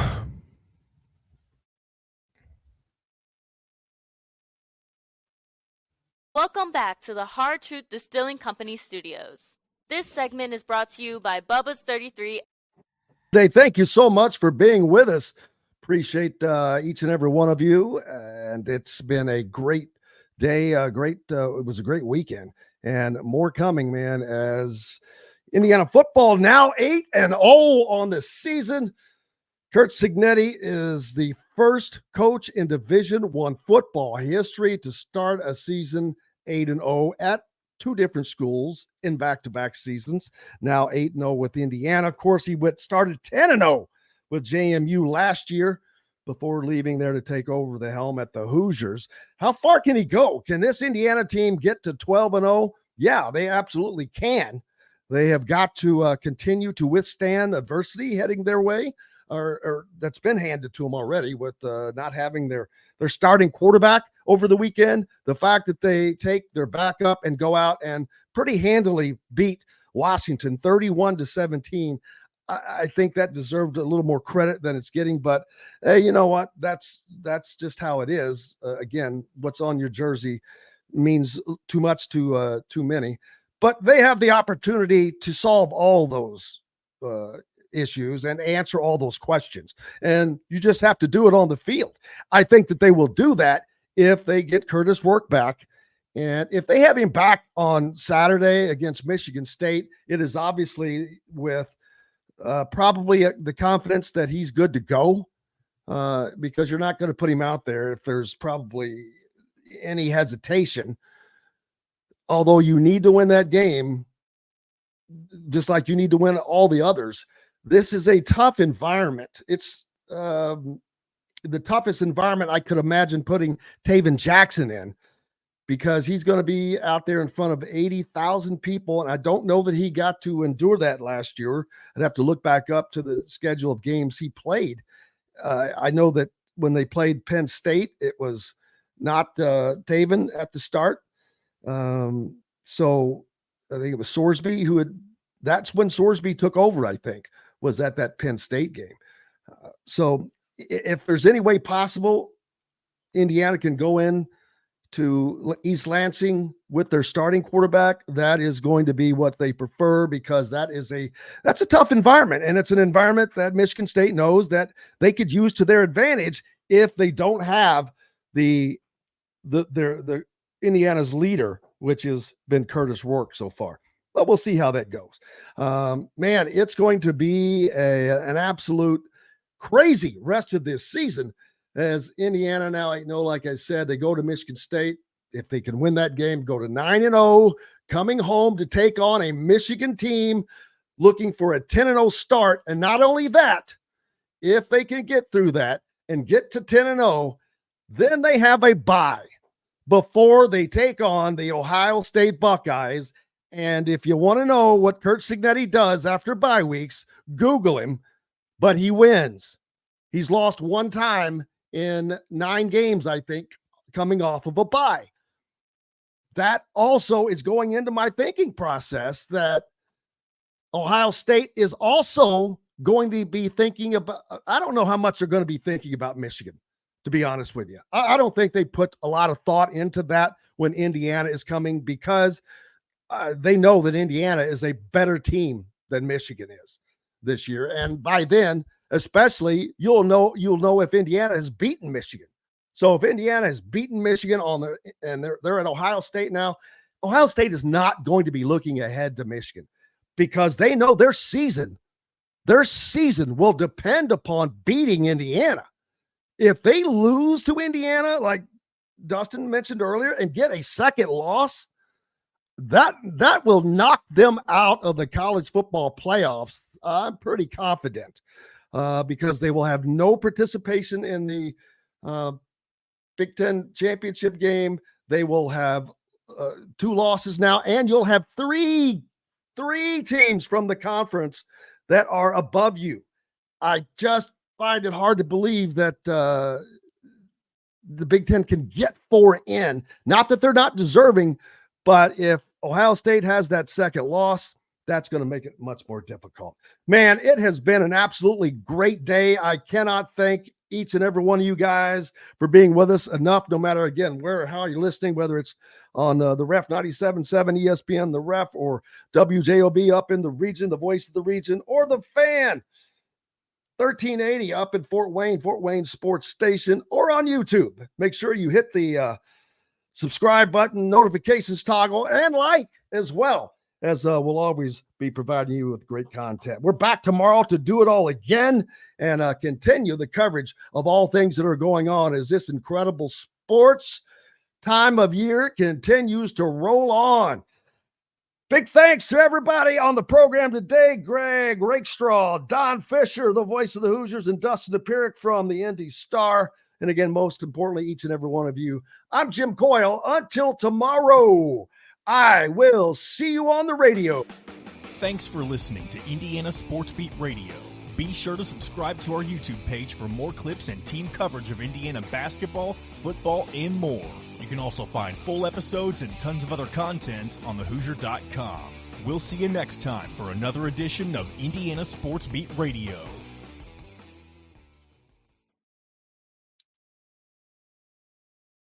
Welcome back to the Hard Truth Distilling Company studios. This segment is brought to you by Bubba's 33. Hey, thank you so much for being with us. Appreciate each and every one of you. And it's been a great day. It was a great weekend. And more coming, man, as Indiana football now 8-0 on the season. Curt Cignetti is the first coach in Division I football history to start a season 8-0 at two different schools in back-to-back seasons. Now 8-0 with Indiana. Of course, he started 10-0 with JMU last year. before leaving there to take over the helm at the Hoosiers. How far can he go? Can this Indiana team get to 12-0? Yeah, they absolutely can. They have got to continue to withstand adversity heading their way, or that's been handed to them already with not having their starting quarterback over the weekend. The fact that they take their backup and go out and pretty handily beat Washington 31-17. I think that deserved a little more credit than it's getting, but hey, you know what? That's just how it is. Again, what's on your jersey means too much to too many, but they have the opportunity to solve all those issues and answer all those questions. And you just have to do it on the field. I think that they will do that if they get Curtis Work back. And if they have him back on Saturday against Michigan State, it is obviously with probably the confidence that he's good to go, because you're not going to put him out there if there's probably any hesitation. Although you need to win that game, just like you need to win all the others. This is a tough environment. It's the toughest environment I could imagine putting Taven Jackson in, because he's going to be out there in front of 80,000 people. And I don't know that he got to endure that last year. I'd have to look back up to the schedule of games he played. I know that when they played Penn State, it was not Taven at the start. So I think it was Sorsby that's when Sorsby took over, I think, was at that Penn State game. So if there's any way possible, Indiana can go in to East Lansing with their starting quarterback, that is going to be what they prefer, because that's a tough environment. And it's an environment that Michigan State knows that they could use to their advantage if they don't have the Indiana's leader, which has been Curtis Work so far. But we'll see how that goes. Man, it's going to be an absolute crazy rest of this season, as Indiana now, like I said, they go to Michigan State. If they can win that game, go to 9-0, coming home to take on a Michigan team looking for a 10-0 start. And not only that, if they can get through that and get to 10-0, then they have a bye before they take on the Ohio State Buckeyes. And if you want to know what Curt Cignetti does after bye weeks, Google him, but he wins. He's lost one time in 9 games, I think, coming off of a bye. That also is going into my thinking process that Ohio State is also going to be thinking about, I don't know how much they're going to be thinking about Michigan, to be honest with you. I don't think they put a lot of thought into that when Indiana is coming, because they know that Indiana is a better team than Michigan is this year. And by then, especially, you'll know if Indiana has beaten Michigan. So if Indiana has beaten Michigan and they're at Ohio State now, Ohio State is not going to be looking ahead to Michigan, because they know their season will depend upon beating Indiana. If they lose to Indiana, like Dustin mentioned earlier, and get a second loss, that will knock them out of the college football playoffs. I'm pretty confident. Because they will have no participation in the Big Ten championship game. They will have 2 losses now, and you'll have three teams from the conference that are above you. I just find it hard to believe that the Big Ten can get 4 in. Not that they're not deserving, but if Ohio State has that second loss, that's going to make it much more difficult. Man, it has been an absolutely great day. I cannot thank each and every one of you guys for being with us enough, no matter, again, where or how you're listening, whether it's on the Ref 97.7 ESPN, the Ref, or WJOB up in the region, the voice of the region, or the Fan 1380 up in Fort Wayne Sports Station, or on YouTube. Make sure you hit the subscribe button, notifications toggle, and like as well, as we'll always be providing you with great content. We're back tomorrow to do it all again and continue the coverage of all things that are going on as this incredible sports time of year continues to roll on. Big thanks to everybody on the program today. Greg Rakestraw, Don Fischer, the voice of the Hoosiers, and Dustin Dopirak from the Indy Star. And again, most importantly, each and every one of you. I'm Jim Coyle. Until tomorrow, I will see you on the radio. Thanks for listening to Indiana Sports Beat Radio. Be sure to subscribe to our YouTube page for more clips and team coverage of Indiana basketball, football, and more. You can also find full episodes and tons of other content on thehoosier.com. We'll see you next time for another edition of Indiana Sports Beat Radio.